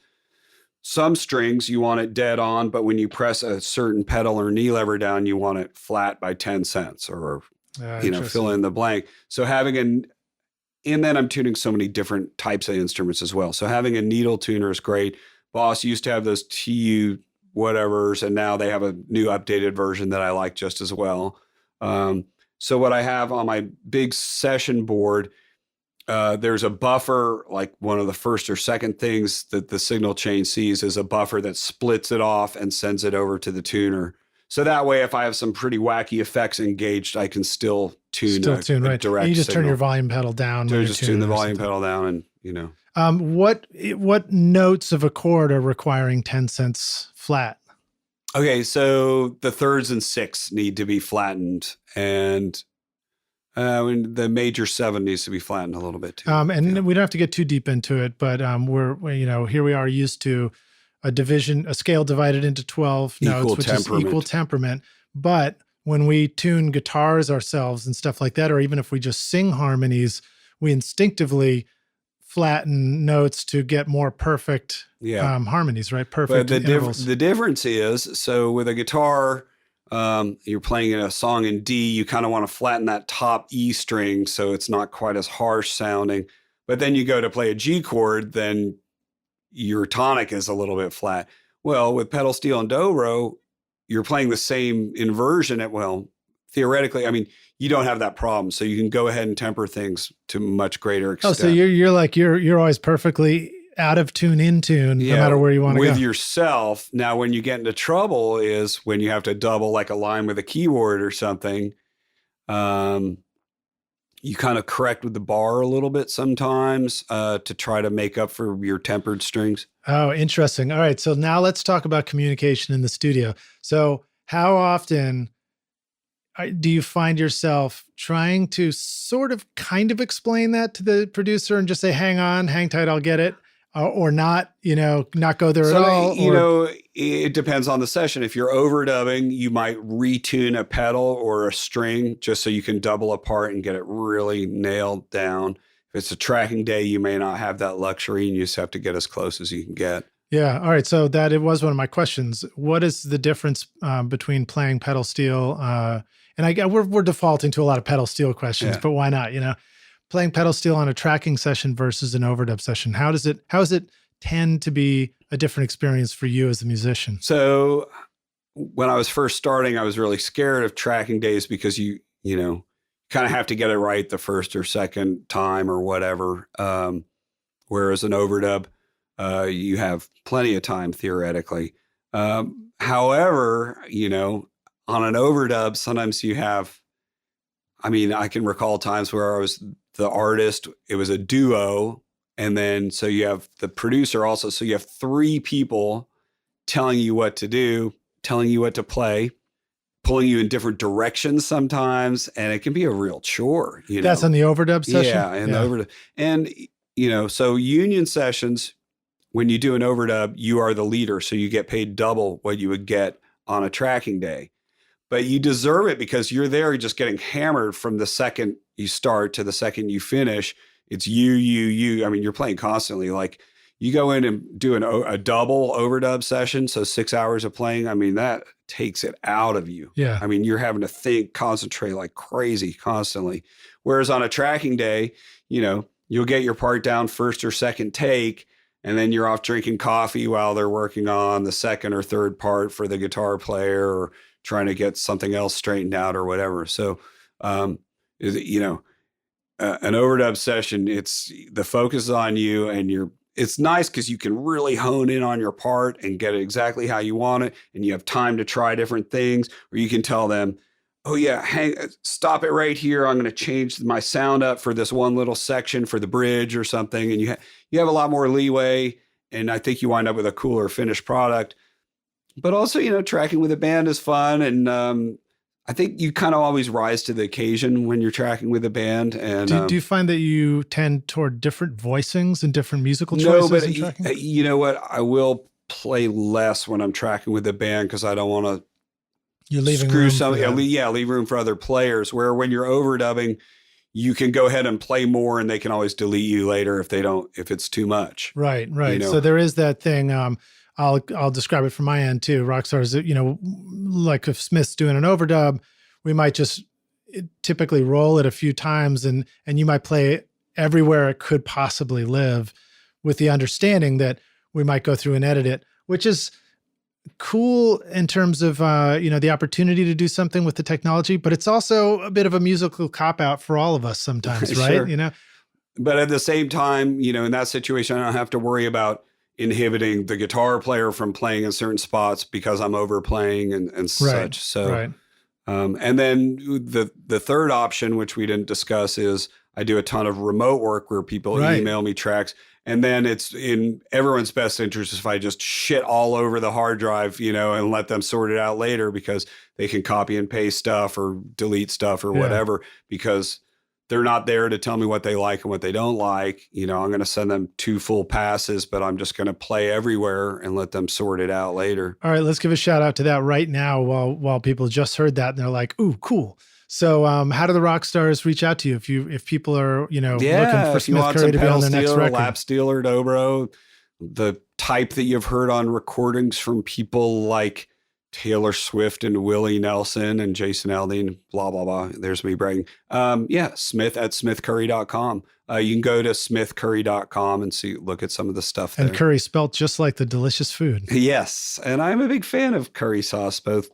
some strings, you want it dead on, but when you press a certain pedal or knee lever down, you want it flat by 10 cents or, fill in the blank. So and then I'm tuning so many different types of instruments as well. So having a needle tuner is great. Boss used to have those TU whatevers, and now they have a new updated version that I like just as well. So what I have on my big session board, there's a buffer, like one of the first or second things that the signal chain sees is a buffer that splits it off and sends it over to the tuner. So that way, if I have some pretty wacky effects engaged, I can still tune right. Direct you just signal. turn your volume pedal down. So just tune the volume pedal down, and what notes of a chord are requiring 10 cents flat? Okay, so the thirds and sixths need to be flattened, and the major 7 needs to be flattened a little bit too. We don't have to get too deep into it, but we're here we are used to a scale divided into 12 notes, which is equal temperament. But when we tune guitars ourselves and stuff like that, or even if we just sing harmonies, we instinctively flatten notes to get more perfect harmonies, right? Perfect intervals. The difference is, so with a guitar, you're playing a song in D, you kind of want to flatten that top E string so it's not quite as harsh sounding. But then you go to play a G chord, then your tonic is a little bit flat. Well, with pedal steel and Dobro, you're playing the same inversion theoretically, you don't have that problem. So you can go ahead and temper things to much greater extent. Oh, so you're always perfectly out of tune, in tune, no matter where you want to go. With yourself. Now, when you get into trouble is when you have to double like a line with a keyboard or something. You kind of correct with the bar a little bit sometimes to try to make up for your tempered strings. Oh, interesting. All right. So now let's talk about communication in the studio. So how often do you find yourself trying to kind of explain that to the producer and just say, hang tight, I'll get it? Or not, not go there at all? It depends on the session. If you're overdubbing, you might retune a pedal or a string just so you can double apart and get it really nailed down. If it's a tracking day, you may not have that luxury and you just have to get as close as you can get. Yeah. All right. So it was one of my questions. What is the difference between playing pedal steel? And we're defaulting to a lot of pedal steel questions, but why not? playing pedal steel on a tracking session versus an overdub session? How does it tend to be a different experience for you as a musician? So when I was first starting, I was really scared of tracking days because you kind of have to get it right the first or second time or whatever. Whereas an overdub, you have plenty of time theoretically. However, on an overdub, sometimes you have, I can recall times where I was the artist, it was a duo. And then, so you have the producer also. So you have three people telling you what to do, telling you what to play, pulling you in different directions sometimes. And it can be a real chore. That's on the overdub session? Yeah. And the overdub. And, so union sessions, when you do an overdub, you are the leader. So you get paid double what you would get on a tracking day. But you deserve it because you're there just getting hammered from the second you start to the second you finish. It's you. You're playing constantly. Like you go in and do a double overdub session. So 6 hours of playing. That takes it out of you. Yeah. You're having to think, concentrate like crazy constantly. Whereas on a tracking day, you'll get your part down first or second take. And then you're off drinking coffee while they're working on the second or third part for the guitar player or trying to get something else straightened out or whatever. So, an overdub session, it's the focus is on you and it's nice because you can really hone in on your part and get it exactly how you want it. And you have time to try different things, or you can tell them, oh yeah, stop it right here. I'm going to change my sound up for this one little section for the bridge or something. And you have a lot more leeway. And I think you wind up with a cooler finished product. But also, tracking with a band is fun. And I think you kind of always rise to the occasion when you're tracking with a band. And do you find that you tend toward different voicings and different musical choices in tracking? You know what? I will play less when I'm tracking with a band because I don't want to leave room for other players. Where when you're overdubbing, you can go ahead and play more and they can always delete you later if it's too much. Right. So there is that thing. I'll describe it from my end too. Rockstars, like if Smith's doing an overdub, we might just typically roll it a few times and you might play it everywhere it could possibly live with the understanding that we might go through and edit it, which is cool in terms of, the opportunity to do something with the technology, but it's also a bit of a musical cop-out for all of us sometimes, right? Sure. But at the same time, in that situation, I don't have to worry about inhibiting the guitar player from playing in certain spots because I'm overplaying and such. So, and then the third option, which we didn't discuss, is I do a ton of remote work where people email me tracks. And then it's in everyone's best interest if I just shit all over the hard drive, and let them sort it out later because they can copy and paste stuff or delete stuff or whatever, because they're not there to tell me what they like and what they don't like. I'm going to send them 2 full passes, but I'm just going to play everywhere and let them sort it out later. All right, let's give a shout out to that right now while people just heard that and they're like, ooh, cool. So how do the rock stars reach out to you if people are, looking for Smith Curry to be on their next record? Lap steel or Dobro, the type that you've heard on recordings from people like Taylor Swift and Willie Nelson and Jason Aldean, blah, blah, blah. There's me bragging. Smith at smithcurry.com. You can go to smithcurry.com and look at some of the stuff there. And curry spelt just like the delicious food. Yes. And I'm a big fan of curry sauce, both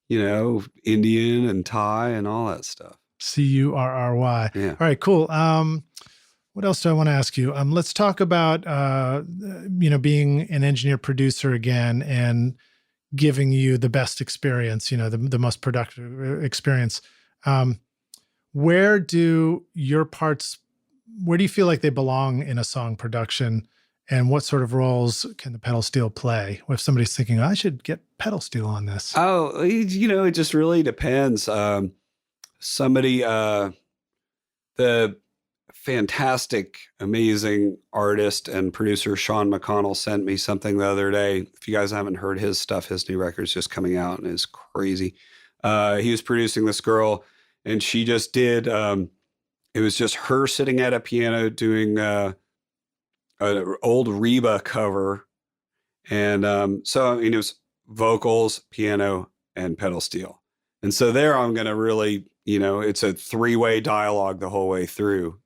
Indian and Thai and all that stuff. Curry. Yeah. All right, cool. What else do I want to ask you? Let's talk about, being an engineer producer again and giving you the best experience, the most productive experience. Where do you feel like they belong in a song production? And what sort of roles can the pedal steel play? If somebody's thinking, I should get pedal steel on this. Oh, it just really depends. The fantastic, amazing artist and producer Sean McConnell sent me something the other day. If you guys haven't heard his stuff, his new record's just coming out and it's crazy. He was producing this girl and she just did, it was just her sitting at a piano doing an old Reba cover. And so it was vocals, piano, and pedal steel. And so there I'm going to really, it's a 3-way dialogue the whole way through,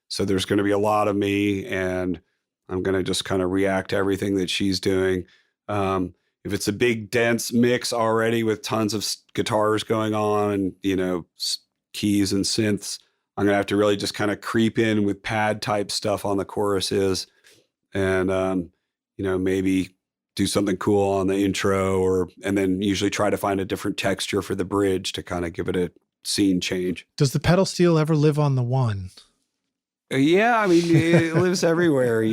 so there's going to be a lot of me, and I'm going to just kind of react to everything that she's doing. If it's a big dense mix already with tons of guitars going on and, keys and synths, I'm going to have to really just kind of creep in with pad type stuff on the choruses and, maybe do something cool on the intro and then usually try to find a different texture for the bridge to kind of give it a scene change. Does the pedal steel ever live on the one? Yeah. I mean, it lives everywhere, I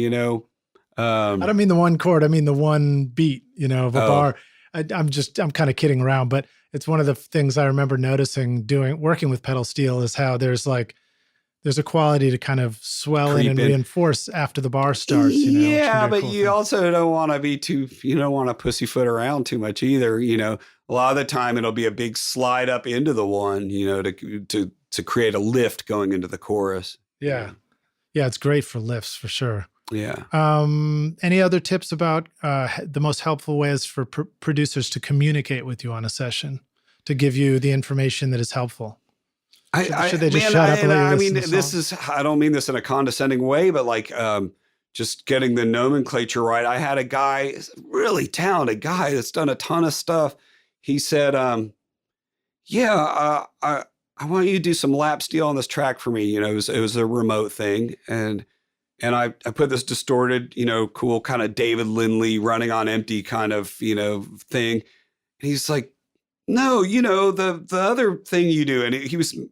don't mean the one chord. I mean the one beat, of a bar. I'm kind of kidding around, but it's one of the things I remember noticing working with pedal steel is how there's a quality to kind of swell in and reinforce after the bar starts. Yeah, but you also don't want to you don't want to pussyfoot around too much either. A lot of the time it'll be a big slide up into the one, to create a lift going into the chorus. Yeah. Yeah. It's great for lifts for sure. Yeah. Any other tips about the most helpful ways for producers to communicate with you on a session to give you the information that is helpful? Should they just shut up and let you listen to songs? I don't mean this in a condescending way, but just getting the nomenclature right. I had a guy, really talented guy that's done a ton of stuff. He said, I want you to do some lap steel on this track for me. It was a remote thing. And I put this distorted, cool kind of David Lindley running on empty kind of, thing. And he's like, no, the other thing you do. And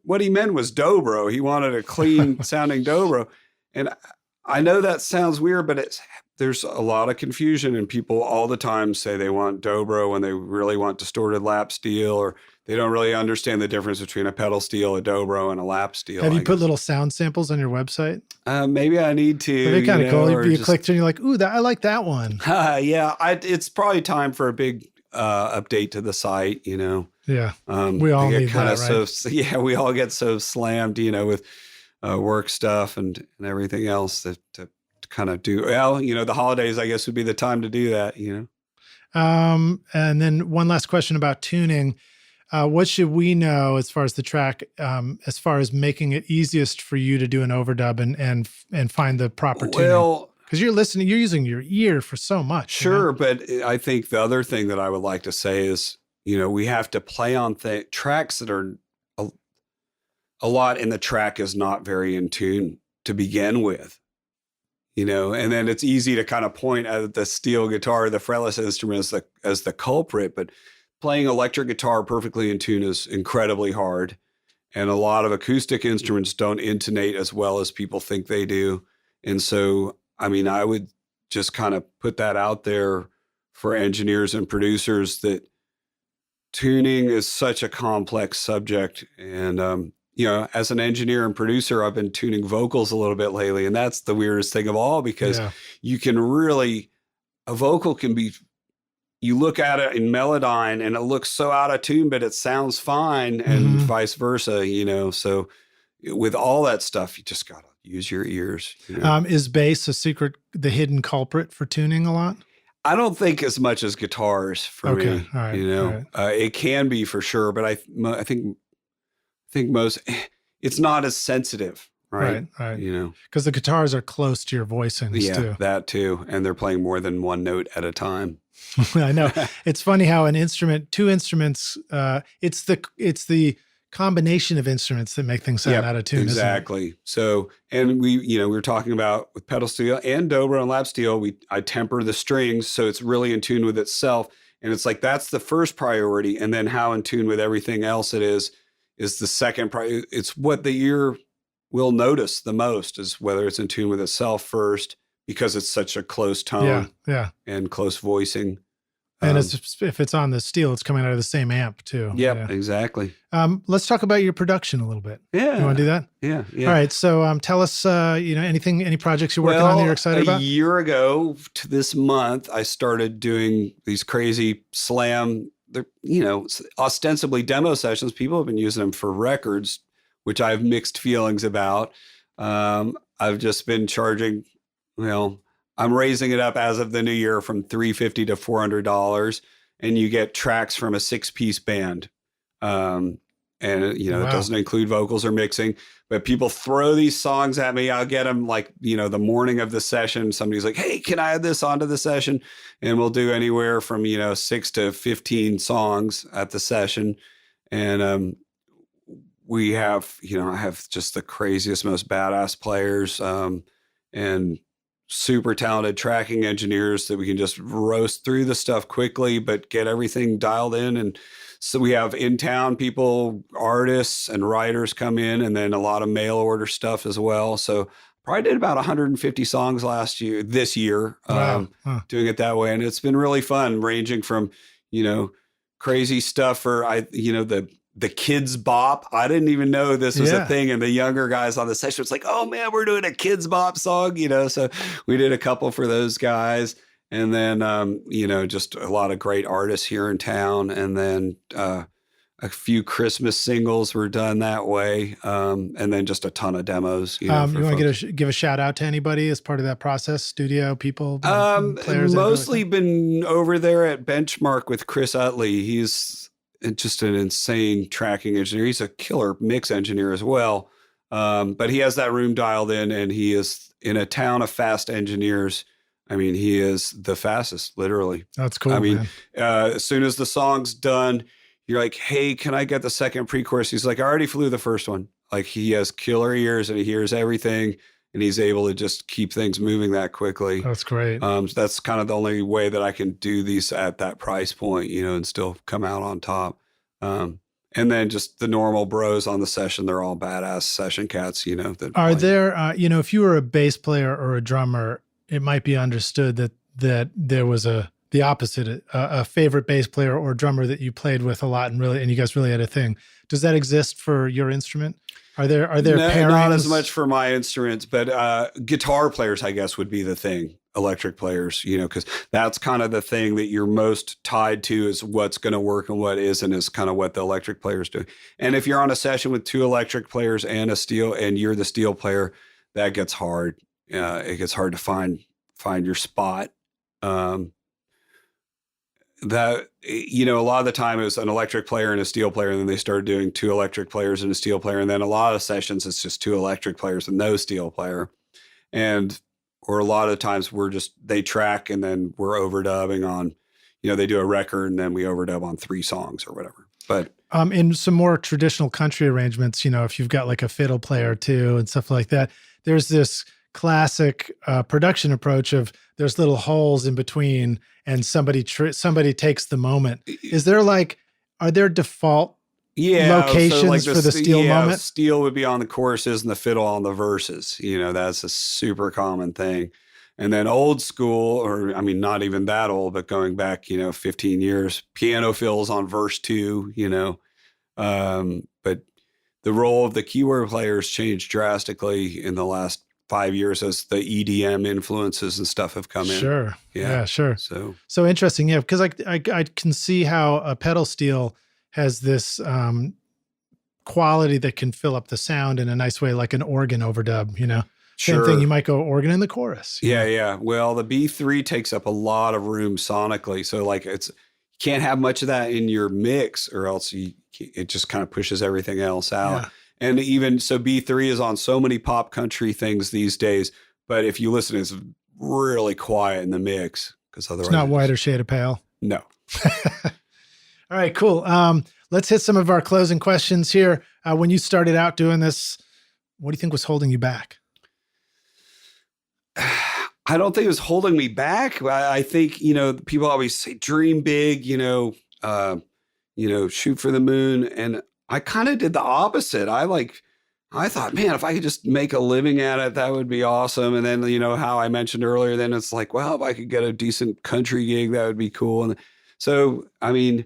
what he meant was Dobro. He wanted a clean sounding Dobro. And I know that sounds weird, but there's a lot of confusion, and people all the time say they want Dobro when they really want distorted lap steel, or they don't really understand the difference between a pedal steel, a Dobro, and a lap steel. Have you put little sound samples on your website? Maybe I need to. That'd be kind of cool. You click through and you're like, ooh, I like that one. Yeah, it's probably time for a big update to the site, Yeah, we all need that, right? So we all get so slammed, with work stuff and everything else to kind of do. Well, the holidays, I guess, would be the time to do that, And then one last question about tuning. What should we know as far as the track, as far as making it easiest for you to do an overdub and find the proper tuning? Well, because you're using your ear for so much. Sure. But I think the other thing that I would like to say is, we have to play on tracks that are a lot in the track is not very in tune to begin with, and then it's easy to kind of point at the steel guitar, the fretless instrument as the culprit, but playing electric guitar perfectly in tune is incredibly hard. And a lot of acoustic instruments don't intonate as well as people think they do. And so, I would just kind of put that out there for engineers and producers that tuning is such a complex subject. And, as an engineer and producer, I've been tuning vocals a little bit lately. And that's the weirdest thing of all, because you can really, a vocal can be, you look at it in Melodyne and it looks so out of tune, but it sounds fine, and vice versa, So with all that stuff, you just got to use your ears. Is bass the hidden culprit for tuning a lot? I don't think as much as guitars for me. All right, it can be for sure, but I think most, it's not as sensitive. Right. Because the guitars are close to your voicings too. That too. And they're playing more than one note at a time. I know. It's funny how two instruments, it's the combination of instruments that make things sound out of tune. Exactly. So, and we were talking about with pedal steel and Dobro and lap steel, I temper the strings so it's really in tune with itself. And it's like, that's the first priority. And then how in tune with everything else it is the second priority. It's what the ear will notice the most, is whether it's in tune with itself first, because it's such a close tone and close voicing. And if it's on the steel, it's coming out of the same amp too. Yep, exactly. Let's talk about your production a little bit. Yeah. You want to do that? Yeah. All right. So tell us, any projects you're working on that you're excited about? A year ago to this month, I started doing these crazy slam, ostensibly demo sessions. People have been using them for records, which I have mixed feelings about. I've just been charging, I'm raising it up as of the new year from $350 to $400, and you get tracks from a 6-piece band. And, you know, Wow. it doesn't include vocals or mixing, but people throw these songs at me. I'll get them like, you know, the morning of the session, somebody's like, hey, can I add this onto the session? And we'll do anywhere from, you know, 6 to 15 songs at the session. And we have, you know, I have just the craziest, most badass players and super talented tracking engineers that we can just roast through the stuff quickly, but get everything dialed in. And so we have in-town people, artists and writers come in, and then a lot of mail order stuff as well. So probably did about 150 songs this year, Wow. doing it that way. And it's been really fun, ranging from, you know, crazy stuff for, the kids bop. I didn't even know this was a thing. And the younger guys on the session was like, oh man, we're doing a kids bop song, you know? So we did a couple for those guys. And then, you know, just a lot of great artists here in town. And then a few Christmas singles were done that way. And then just a ton of demos. You want to give a shout out to anybody as part of that process? Studio people, players? Mostly been over there at Benchmark with Chris Utley. He's just an insane tracking engineer. He's a killer mix engineer as well. But he has that room dialed in, and he is in a town of fast engineers. I mean, he is the fastest, literally. That's cool. I mean, as soon as the song's done, you're like, hey, can I get the second pre-chorus? He's like, I already flew the first one. Like, he has killer ears and he hears everything, and he's able to just keep things moving that quickly. That's great. That's kind of the only way that I can do these at that price point, you know, and still come out on top. And then just the normal bros on the session, they're all badass session cats, you know. Are there, you know, if you were a bass player or a drummer, it might be understood that there was the opposite, a favorite bass player or drummer that you played with a lot and you guys really had a thing. Does that exist for your instrument? Are there pairings? Not as much for my instruments, but guitar players, I guess, would be the thing. Electric players, you know, because that's kind of the thing that you're most tied to is what's going to work and what isn't is kind of what the electric players do. And if you're on a session with 2 electric players and and you're the steel player, that gets hard. It gets hard to find your spot. That, you know, a lot of the time it was an electric player and a steel player, and then they started doing 2 electric players and a steel player. And then a lot of sessions, it's just 2 electric players and no steel player. Or a lot of times they track and then we're overdubbing on, you know, they do a record and then we overdub on 3 songs or whatever. But in some more traditional country arrangements, you know, if you've got like a fiddle player too and stuff like that, there's this classic production approach of there's little holes in between and somebody takes the moment. Are there default locations for the steel moment? Steel would be on the choruses and the fiddle on the verses. You know, that's a super common thing. And then old school, or I mean, not even that old, but going back, you know, 15 years, piano fills on verse 2, you know. But the role of the keyboard players changed drastically in the last 5 years as the EDM influences and stuff have come in. Sure. Yeah, sure. So interesting. Yeah. Because I can see how a pedal steel has this quality that can fill up the sound in a nice way, like an organ overdub, you know? Same thing. You might go organ in the chorus. Yeah. Well, the B3 takes up a lot of room sonically. So like you can't have much of that in your mix or else it just kind of pushes everything else out. Yeah. And even so B3 is on so many pop country things these days, but if you listen, it's really quiet in the mix because otherwise it's not white or shade of pale. No. All right, cool. Let's hit some of our closing questions here. When you started out doing this, what do you think was holding you back? I don't think it was holding me back. I think, you know, people always say dream big, you know, shoot for the moon. And I kind of did the opposite. I thought, man, if I could just make a living at it, that would be awesome. And then, you know, how I mentioned earlier, then it's like, well, if I could get a decent country gig, that would be cool. And so, I mean,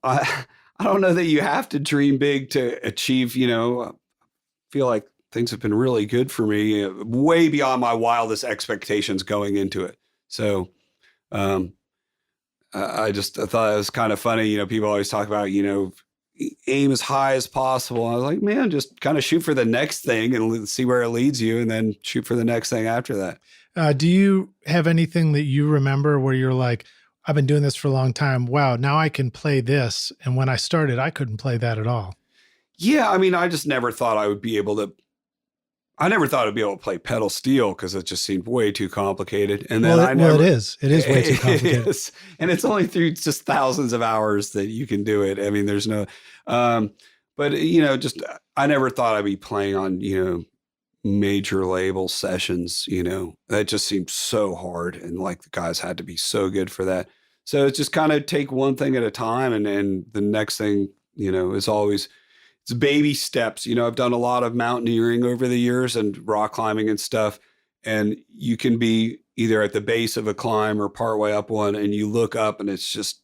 I don't know that you have to dream big to achieve, you know, I feel like things have been really good for me, way beyond my wildest expectations going into it. So I thought it was kind of funny. You know, people always talk about, you know, aim as high as possible. I was like, man, just kind of shoot for the next thing and see where it leads you and then shoot for the next thing after that. Do you have anything that you remember where you're like, I've been doing this for a long time. Wow, now I can play this. And when I started, I couldn't play that at all. Yeah, I mean, I just never thought I would be able to. I never thought I'd be able to play pedal steel because it just seemed way too complicated. And then it is. It is way too complicated. And it's only through just thousands of hours that you can do it. I mean, there's no, but just I never thought I'd be playing on, major label sessions, that just seemed so hard. And like the guys had to be so good for that. So it's just kind of take one thing at a time. And the next thing, is always, it's baby steps. I've done a lot of mountaineering over the years and rock climbing and stuff. And you can be either at the base of a climb or partway up one, and you look up and it's just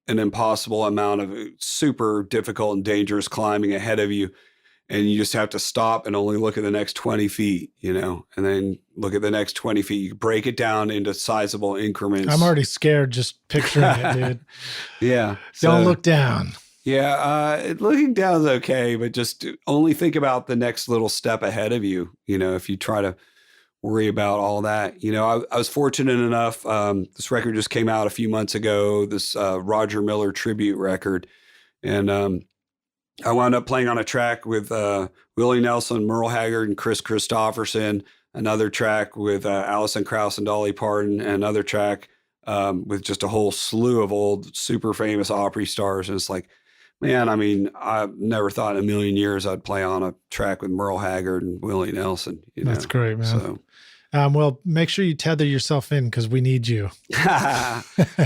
an impossible amount of super difficult and dangerous climbing ahead of you. And you just have to stop and only look at the next 20 feet, and then look at the next 20 feet. You break it down into sizable increments. I'm already scared just picturing it, dude. Yeah. Don't look down. Yeah, looking down is okay, but just only think about the next little step ahead of you. If you try to worry about all that. I was fortunate enough. This record just came out a few months ago. This Roger Miller tribute record, and I wound up playing on a track with Willie Nelson, Merle Haggard, and Chris Christopherson. Another track with Alison Krauss and Dolly Parton, and another track with just a whole slew of old super famous Opry stars. And it's like, man, I mean, I never thought in a million years I'd play on a track with Merle Haggard and Willie Nelson. That's great, man. So, well, make sure you tether yourself in because we need you.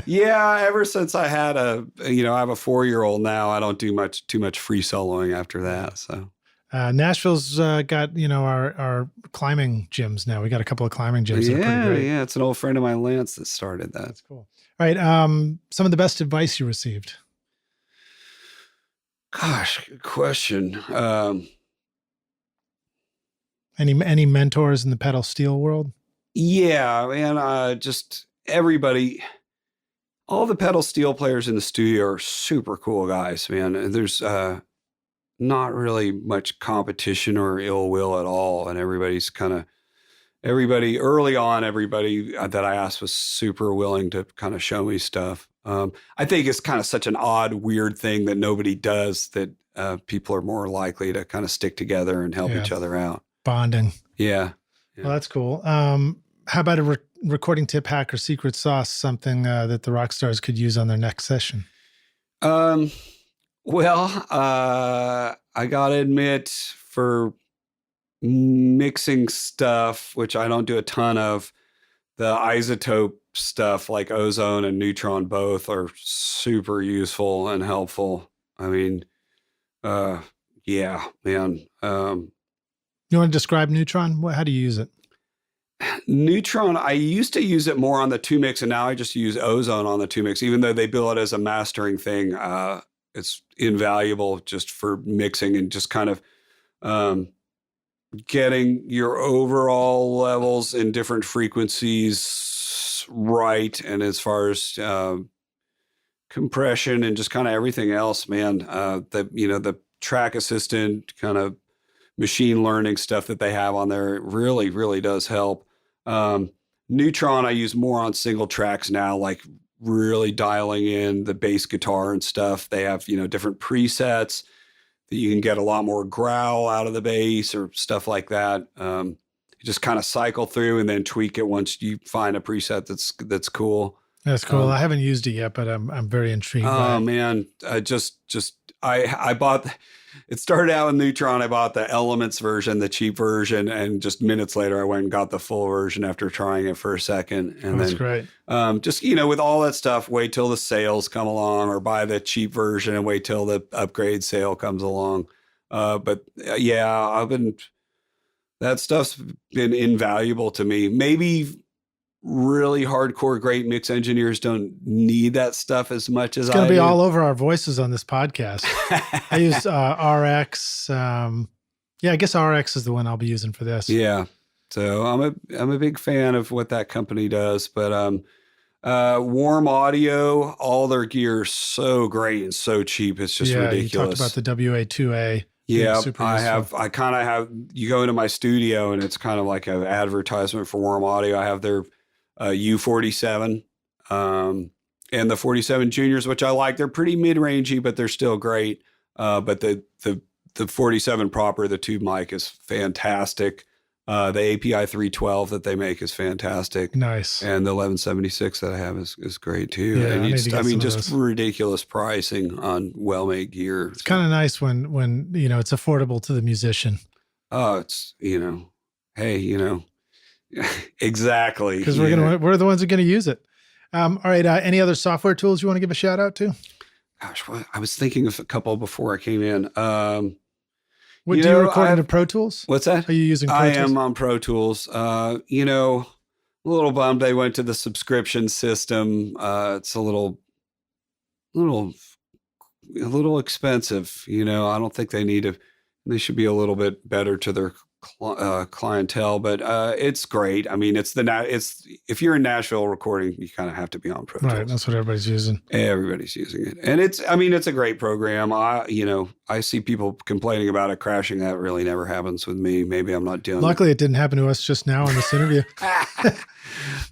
Yeah, ever since I had I have a 4-year-old now, I don't do too much free soloing after that. So Nashville's got our climbing gyms now. We got a couple of climbing gyms. Yeah, it's an old friend of mine, Lance, that started that. That's cool. All right, some of the best advice you received. Gosh, good question. Any mentors in the pedal steel world? Yeah, man, just everybody, all the pedal steel players in the studio are super cool guys, man. There's not really much competition or ill will at all. And everybody early on, everybody that I asked was super willing to kind of show me stuff. I think it's kind of such an odd, weird thing that nobody does, that people are more likely to kind of stick together and help each other out. Bonding. Yeah. Well, that's cool. How about a recording tip, hack, or secret sauce, something that the rock stars could use on their next session? Well, I gotta admit, for mixing stuff, which I don't do a ton of, the isotope stuff like ozone and neutron both are super useful and helpful. I mean, yeah, man. You want to describe neutron? How do you use it? Neutron, I used to use it more on the 2-mix, and now I just use ozone on the 2-mix, even though they bill it as a mastering thing. It's invaluable just for mixing and just kind of getting your overall levels in different frequencies right. And as far as compression and just kind of everything else, man, the track assistant kind of machine learning stuff that they have on there really, really does help. Neutron, I use more on single tracks now, like really dialing in the bass guitar and stuff. They have, different presets that you can get a lot more growl out of the bass or stuff like that. You just kind of cycle through and then tweak it once you find a preset that's cool. That's cool. I haven't used it yet, but I'm very intrigued. Oh man, I bought. It started out with Neutron. I bought the Elements version, the cheap version, and just minutes later, I went and got the full version after trying it for a second. And that's great. Just with all that stuff, wait till the sales come along, or buy the cheap version and wait till the upgrade sale comes along. But yeah, that stuff's been invaluable to me. Maybe really hardcore great mix engineers don't need that stuff as much as I do. It's going to be all over our voices on this podcast. I use RX. I guess RX is the one I'll be using for this. Yeah. So I'm a big fan of what that company does, but Warm Audio, all their gear is so great and so cheap. It's just ridiculous. You talked about the WA2A. Yeah, I kind of have, you go into my studio and it's kind of like an advertisement for Warm Audio. I have their U47. and the 47 Juniors, which I like. They're pretty mid-rangey, but they're still great. But the 47 proper, the tube mic is fantastic. The API 312 that they make is fantastic. Nice. And the 1176 that I have is great too. Yeah, and I mean, just ridiculous pricing on well-made gear. It's kind of nice when it's affordable to the musician. Oh, it's, hey, exactly. Because we're the ones that are going to use it. All right. Any other software tools you want to give a shout out to? Gosh, I was thinking of a couple before I came in. What do you record into Pro Tools? What's that? Are you using Pro Tools? I am on Pro Tools. A little bummed they went to the subscription system. It's a little expensive. I don't think they should be a little bit better to their clientele, but it's great. I mean, if you're in Nashville recording, you kind of have to be on Pro Tools. Right, that's what everybody's using. Everybody's using it, and it's a great program. I see people complaining about it crashing. That really never happens with me. Maybe I'm not dealing. Luckily, it didn't happen to us just now in this interview.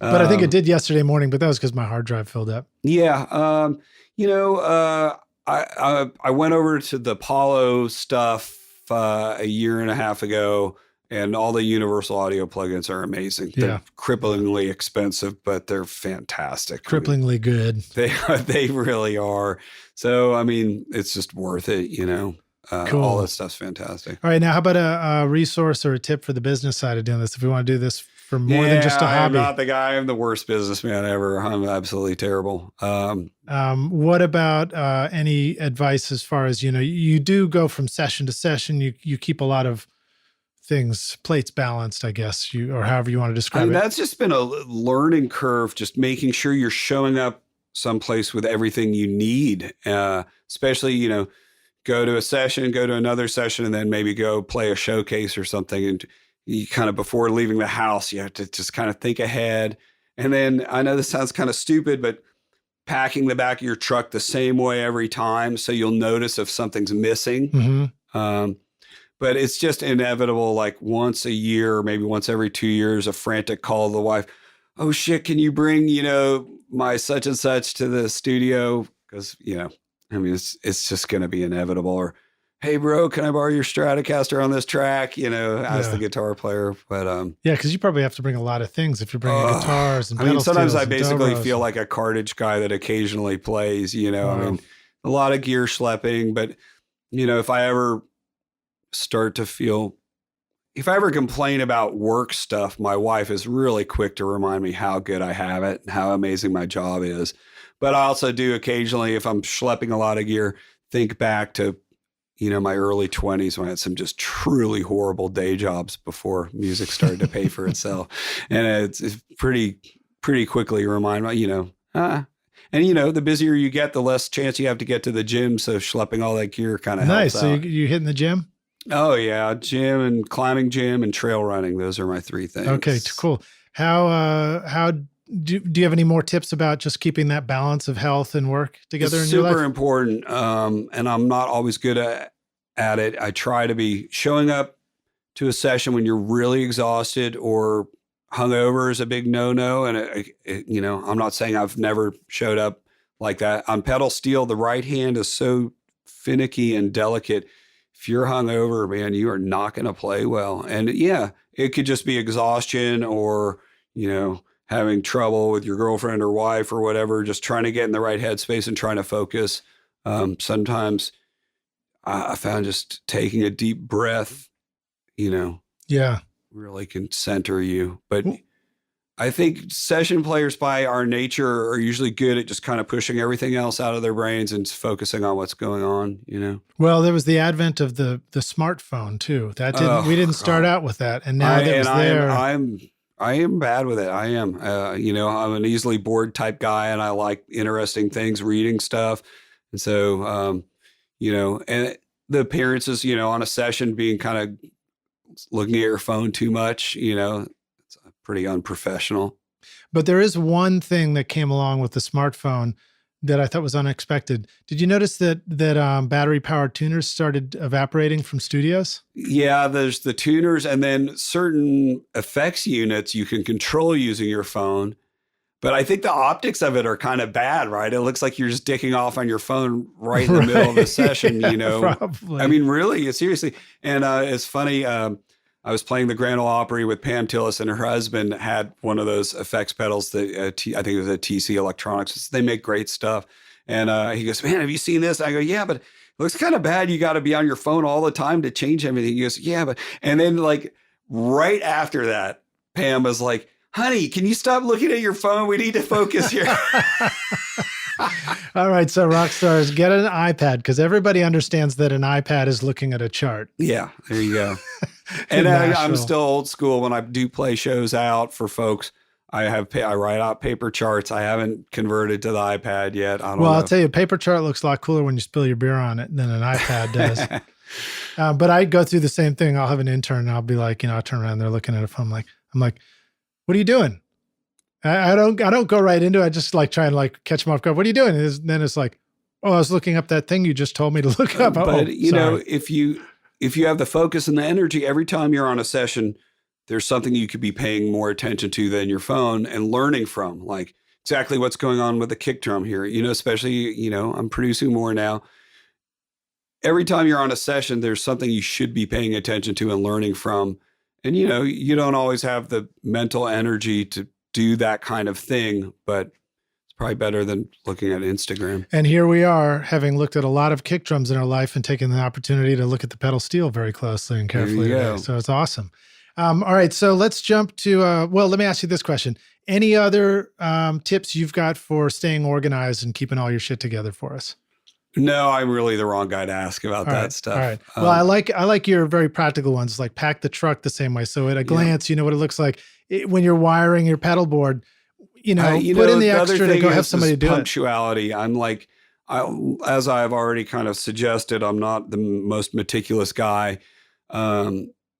But I think it did yesterday morning. But that was because my hard drive filled up. Yeah, I went over to the Apollo stuff a year and a half ago, and all the Universal Audio plugins are amazing. Yeah. They're cripplingly expensive, but they're fantastic. Cripplingly good. They really are. So, I mean, it's just worth it, Cool. All that stuff's fantastic. All right. Now, how about a resource or a tip for the business side of doing this? If we want to do this for more than just a hobby. I'm not the guy. I'm the worst businessman ever. I'm absolutely terrible. What about any advice as far as, you do go from session to session. You keep a lot of plates balanced, I guess, or however you want to describe it. That's just been a learning curve, just making sure you're showing up someplace with everything you need, especially, go to a session, go to another session, and then maybe go play a showcase or something. And you kind of, before leaving the house, you have to just kind of think ahead. And then I know this sounds kind of stupid, but packing the back of your truck the same way every time, so you'll notice if something's missing. Mm-hmm. But it's just inevitable, like once a year, maybe once every 2 years, a frantic call to the wife. Oh shit, can you bring, my such and such to the studio? Because, it's just going to be inevitable. Or, hey bro, can I borrow your Stratocaster on this track? Ask the guitar player. But yeah, because you probably have to bring a lot of things if you're bringing guitars and pedal sometimes steels I basically Dobros. feel like a cartage guy that occasionally plays, Wow. I mean, a lot of gear schlepping, but if I ever complain about work stuff, my wife is really quick to remind me how good I have it and how amazing my job is. But I also do occasionally, if I'm schlepping a lot of gear, think back to, my early 20s when I had some just truly horrible day jobs before music started to pay for itself. And it's pretty quickly remind me, and the busier you get, the less chance you have to get to the gym. So schlepping all that gear kind of helps out. So you hitting the gym? Oh yeah. Gym and climbing gym and trail running. Those are my three things. Okay, cool. How do you have any more tips about just keeping that balance of health and work together in your life? Super important. And I'm not always good at it. I try to be showing up to a session when you're really exhausted or hungover is a big no-no. And I'm not saying I've never showed up like that. On pedal steel, the right hand is so finicky and delicate. If you're hungover, man, you are not going to play well. And yeah, it could just be exhaustion or, having trouble with your girlfriend or wife or whatever, just trying to get in the right headspace and trying to focus. Sometimes I found just taking a deep breath, really can center you. But I think session players by our nature are usually good at just kind of pushing everything else out of their brains and focusing on what's going on, Well, there was the advent of the smartphone too. We didn't start out with that. And now I am bad with it. I am, I'm an easily bored type guy and I like interesting things, reading stuff. And so, and the appearances, on a session being kind of looking at your phone too much, it's pretty unprofessional. But there is one thing that came along with the smartphone that I thought was unexpected. Did you notice that battery powered tuners started evaporating from studios? Yeah, there's the tuners and then certain effects units you can control using your phone. But I think the optics of it are kind of bad, right? It looks like you're just dicking off on your phone right in the middle of the session, you know? Probably. I mean, really, seriously. And it's funny. I was playing the Grand Ole Opry with Pam Tillis, and her husband had one of those effects pedals that I think it was a TC Electronics. They make great stuff. And he goes, man, have you seen this? I go, yeah, but it looks kind of bad. You got to be on your phone all the time to change everything. He goes, yeah, but, and then like right after that, Pam was like, honey, can you stop looking at your phone? We need to focus here. All right. So rock stars, get an iPad, because everybody understands that an iPad is looking at a chart. Yeah, there you go. And I'm still old school. When I do play shows out for folks, I write out paper charts. I haven't converted to the iPad yet. I don't know. I'll tell you, a paper chart looks a lot cooler when you spill your beer on it than an iPad does. But I go through the same thing. I'll have an intern and I'll be like, I'll turn around, they're looking at a phone. I'm like, what are you doing? I don't go right into it. I just like try and like catch them off guard. What are you doing? And then it's like, oh, I was looking up that thing you just told me to look up. But you know, if you have the focus and the energy, every time you're on a session, there's something you could be paying more attention to than your phone and learning from, like exactly what's going on with the kick drum here. You know, especially, I'm producing more now. Every time you're on a session, there's something you should be paying attention to and learning from. And, you don't always have the mental energy to do that kind of thing, but it's probably better than looking at Instagram. And here we are, having looked at a lot of kick drums in our life and taking the opportunity to look at the pedal steel very closely and carefully today. So it's awesome. All right. So let's jump to, let me ask you this question. Any other tips you've got for staying organized and keeping all your shit together for us? No, I'm really the wrong guy to ask about that stuff. All right. Well, I like your very practical ones, like pack the truck the same way. So at a glance, you know what it looks like when you're wiring your pedal board. Put in the extra to go have somebody do punctuality. I'm like, as I've already kind of suggested, I'm not the most meticulous guy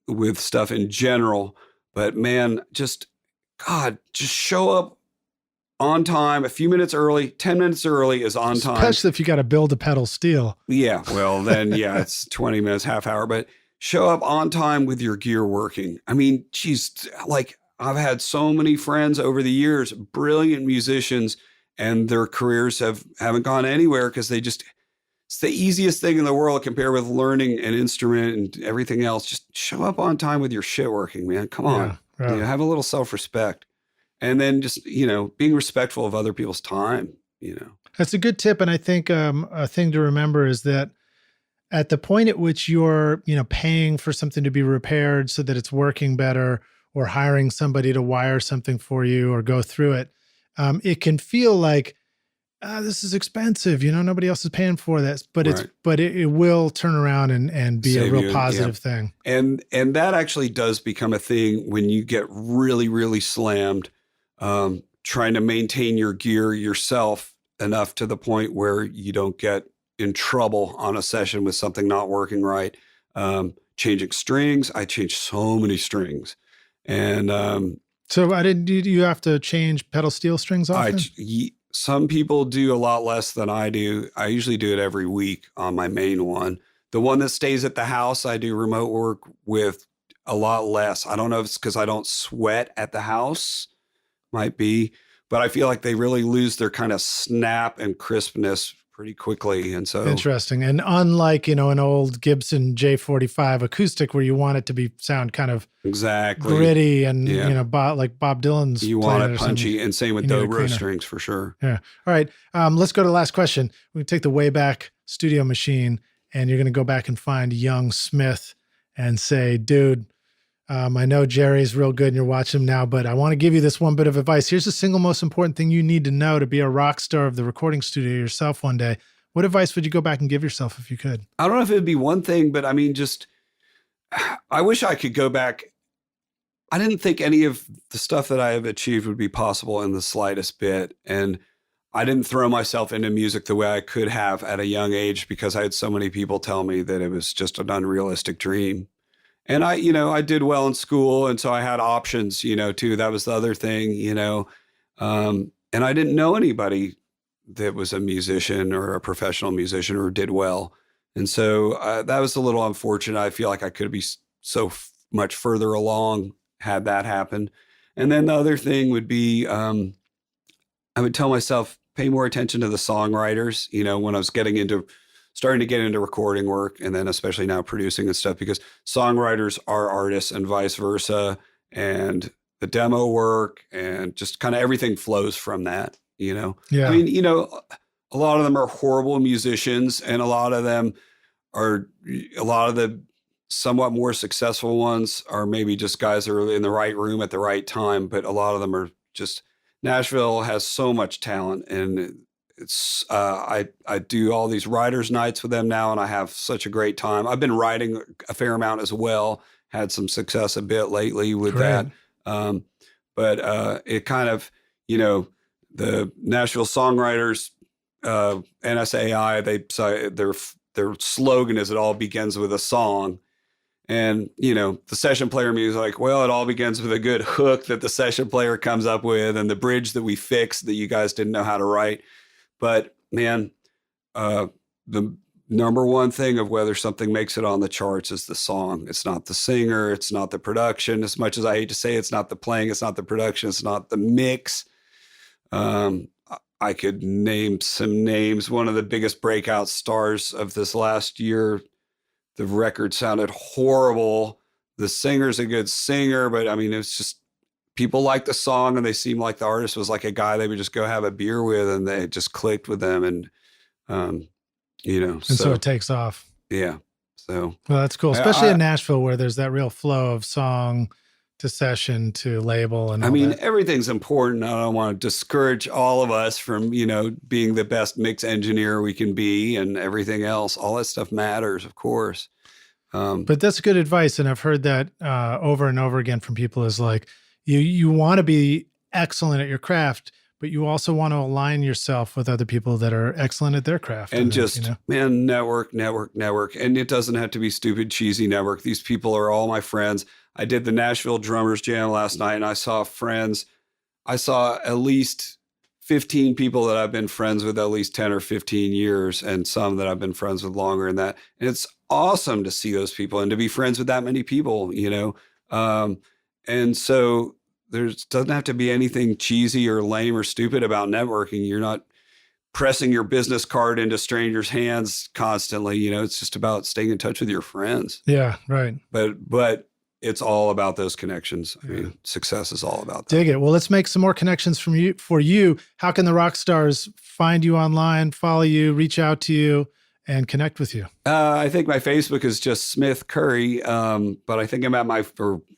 with stuff in general. But man, just show up on time, a few minutes early, 10 minutes early is on time. Especially if you got to build a pedal steel. Yeah. Well, then, it's 20 minutes, half hour, but show up on time with your gear working. I mean, geez, like I've had so many friends over the years, brilliant musicians, and their careers haven't gone anywhere because it's the easiest thing in the world compared with learning an instrument and everything else. Just show up on time with your shit working, man. Come on. Yeah. Have a little self-respect. And then just, being respectful of other people's time, That's a good tip. And I think a thing to remember is that at the point at which you're, paying for something to be repaired so that it's working better, or hiring somebody to wire something for you or go through it, it can feel like, this is expensive. Nobody else is paying for this, but it will turn around and be a real positive thing. And that actually does become a thing when you get really, really slammed. Trying to maintain your gear yourself enough to the point where you don't get in trouble on a session with something not working right. Changing strings. I changed so many strings. And so do you have to change pedal steel strings often? Some people do a lot less than I do. I usually do it every week on my main one. The one that stays at the house, I do remote work with a lot less. I don't know if it's because I don't sweat at the house. Might be, but I feel like they really lose their kind of snap and crispness pretty quickly. And so interesting. And unlike, an old Gibson J45 acoustic where you want it to sound kind of exactly gritty and, like Bob Dylan's. You want it punchy, and same with Dobro strings for sure. Yeah. All right. Let's go to the last question. We can take the Wayback Studio machine and you're going to go back and find young Smith and say, dude, I know Jerry's real good and you're watching him now, but I want to give you this one bit of advice. Here's the single most important thing you need to know to be a rock star of the recording studio yourself one day. What advice would you go back and give yourself if you could? I don't know if it'd be one thing, but I mean, I wish I could go back. I didn't think any of the stuff that I have achieved would be possible in the slightest bit. And I didn't throw myself into music the way I could have at a young age because I had so many people tell me that it was just an unrealistic dream. And I did well in school. And so I had options, too. That was the other thing, and I didn't know anybody that was a musician or a professional musician or did well. And so that was a little unfortunate. I feel like I could be so much further along had that happened. And then the other thing would be, I would tell myself, pay more attention to the songwriters, when I was starting to get into recording work, and then especially now producing and stuff, because songwriters are artists and vice versa. And the demo work and just kind of everything flows from that, Yeah. I mean, a lot of them are horrible musicians, and a lot of the somewhat more successful ones are maybe just guys that are in the right room at the right time. But a lot of them are just, Nashville has so much talent, and it's, I do all these writers' nights with them now, and I have such a great time. I've been writing a fair amount as well, had some success a bit lately with that. But it kind of, the Nashville songwriters, NSAI, their slogan is, it all begins with a song. And, the session player music, like, well, it all begins with a good hook that the session player comes up with, and the bridge that we fixed that you guys didn't know how to write. But man, the number one thing of whether something makes it on the charts is the song. It's not the singer. It's not the production. As much as I hate to say, it's not the playing. It's not the production. It's not the mix. I could name some names. One of the biggest breakout stars of this last year, the record sounded horrible. The singer's a good singer, but I mean, it's just, people like the song, and they seem like the artist was like a guy they would just go have a beer with, and they just clicked with them. And, so it takes off. Yeah. So, well, that's cool. Especially in Nashville, where there's that real flow of song to session to label. And everything's important. I don't want to discourage all of us from, being the best mix engineer we can be, and everything else. All that stuff matters, of course. But that's good advice. And I've heard that over and over again from people, is like, you want to be excellent at your craft, but you also want to align yourself with other people that are excellent at their craft. And just, man, network. And it doesn't have to be stupid, cheesy network. These people are all my friends. I did the Nashville Drummers Jam last night, and I saw at least 15 people that I've been friends with at least 10 or 15 years, and some that I've been friends with longer than that. And it's awesome to see those people and to be friends with that many people, and so doesn't have to be anything cheesy or lame or stupid about networking. You're not pressing your business card into strangers' hands constantly. It's just about staying in touch with your friends. Yeah, right. But it's all about those connections. I mean, success is all about that. Dig it. Well, let's make some more connections for you. How can the rock stars find you online, follow you, reach out to you, and connect with you? I think my Facebook is just Smith Curry, but I think I'm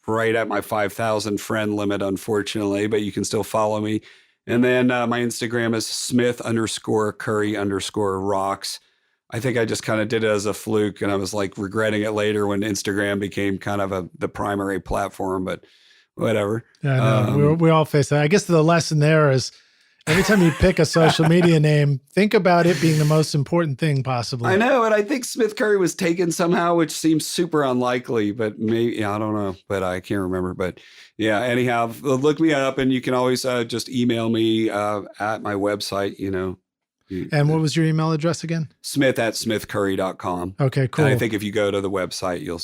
right at my 5,000 friend limit, unfortunately, but you can still follow me. And then my Instagram is Smith_Curry_rocks. I think I just kind of did it as a fluke, and I was like regretting it later when Instagram became kind of the primary platform, but whatever. Yeah, I know. We all face that. I guess the lesson there is, every time you pick a social media name, think about it being the most important thing possibly. I know, and I think Smith Curry was taken somehow, which seems super unlikely, but maybe, I don't know, but I can't remember. But yeah, anyhow, look me up, and you can always just email me at my website, And what was your email address again? Smith@smithcurry.com. Okay, cool. And I think if you go to the website, you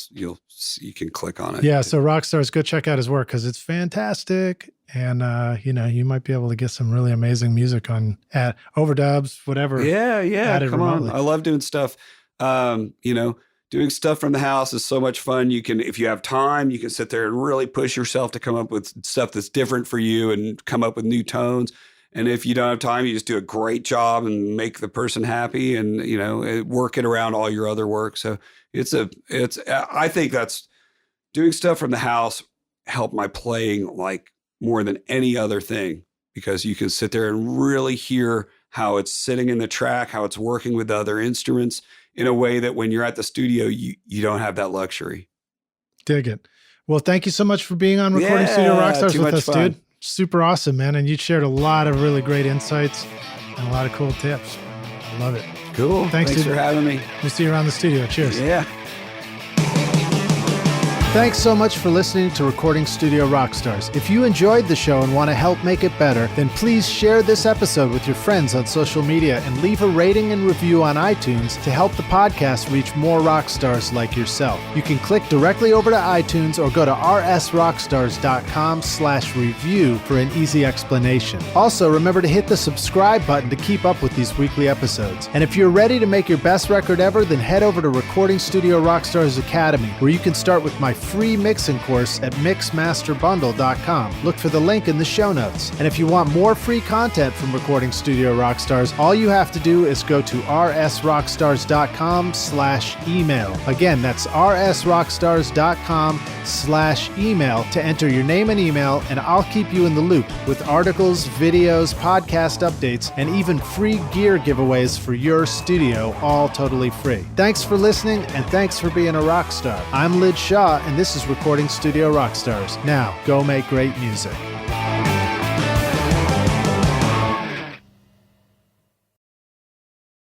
can click on it. Yeah, so Rockstars, go check out his work because it's fantastic. And, you might be able to get some really amazing music at overdubs, whatever. Yeah. Come on. I love doing stuff. Doing stuff from the house is so much fun. You can, if you have time, you can sit there and really push yourself to come up with stuff that's different for you and come up with new tones. And if you don't have time, you just do a great job and make the person happy, and, work it around all your other work. So I think that's, doing stuff from the house helped my playing like more than any other thing, because you can sit there and really hear how it's sitting in the track, how it's working with the other instruments in a way that when you're at the studio, you don't have that luxury. Dig it. Well, thank you so much for being on Recording Studio Rockstars with us, fun. Dude. Super awesome, man. And you shared a lot of really great insights and a lot of cool tips. I love it. Cool. Thanks dude. for having me. We'll see you around the studio. Cheers. Yeah. Thanks so much for listening to Recording Studio Rockstars. If you enjoyed the show and want to help make it better, then please share this episode with your friends on social media and leave a rating and review on iTunes to help the podcast reach more rock stars like yourself. You can click directly over to iTunes or go to rsrockstars.com/review for an easy explanation. Also, remember to hit the subscribe button to keep up with these weekly episodes. And if you're ready to make your best record ever, then head over to Recording Studio Rockstars Academy, where you can start with my free mixing course at mixmasterbundle.com. Look for the link in the show notes. And if you want more free content from Recording Studio Rockstars, all you have to do is go to rsrockstars.com/email. Again, that's rsrockstars.com/email to enter your name and email, and I'll keep you in the loop with articles, videos, podcast updates, and even free gear giveaways for your studio, all totally free. Thanks for listening, and thanks for being a rock star. I'm Lid Shaw, and this is Recording Studio Rockstars. Now, go make great music.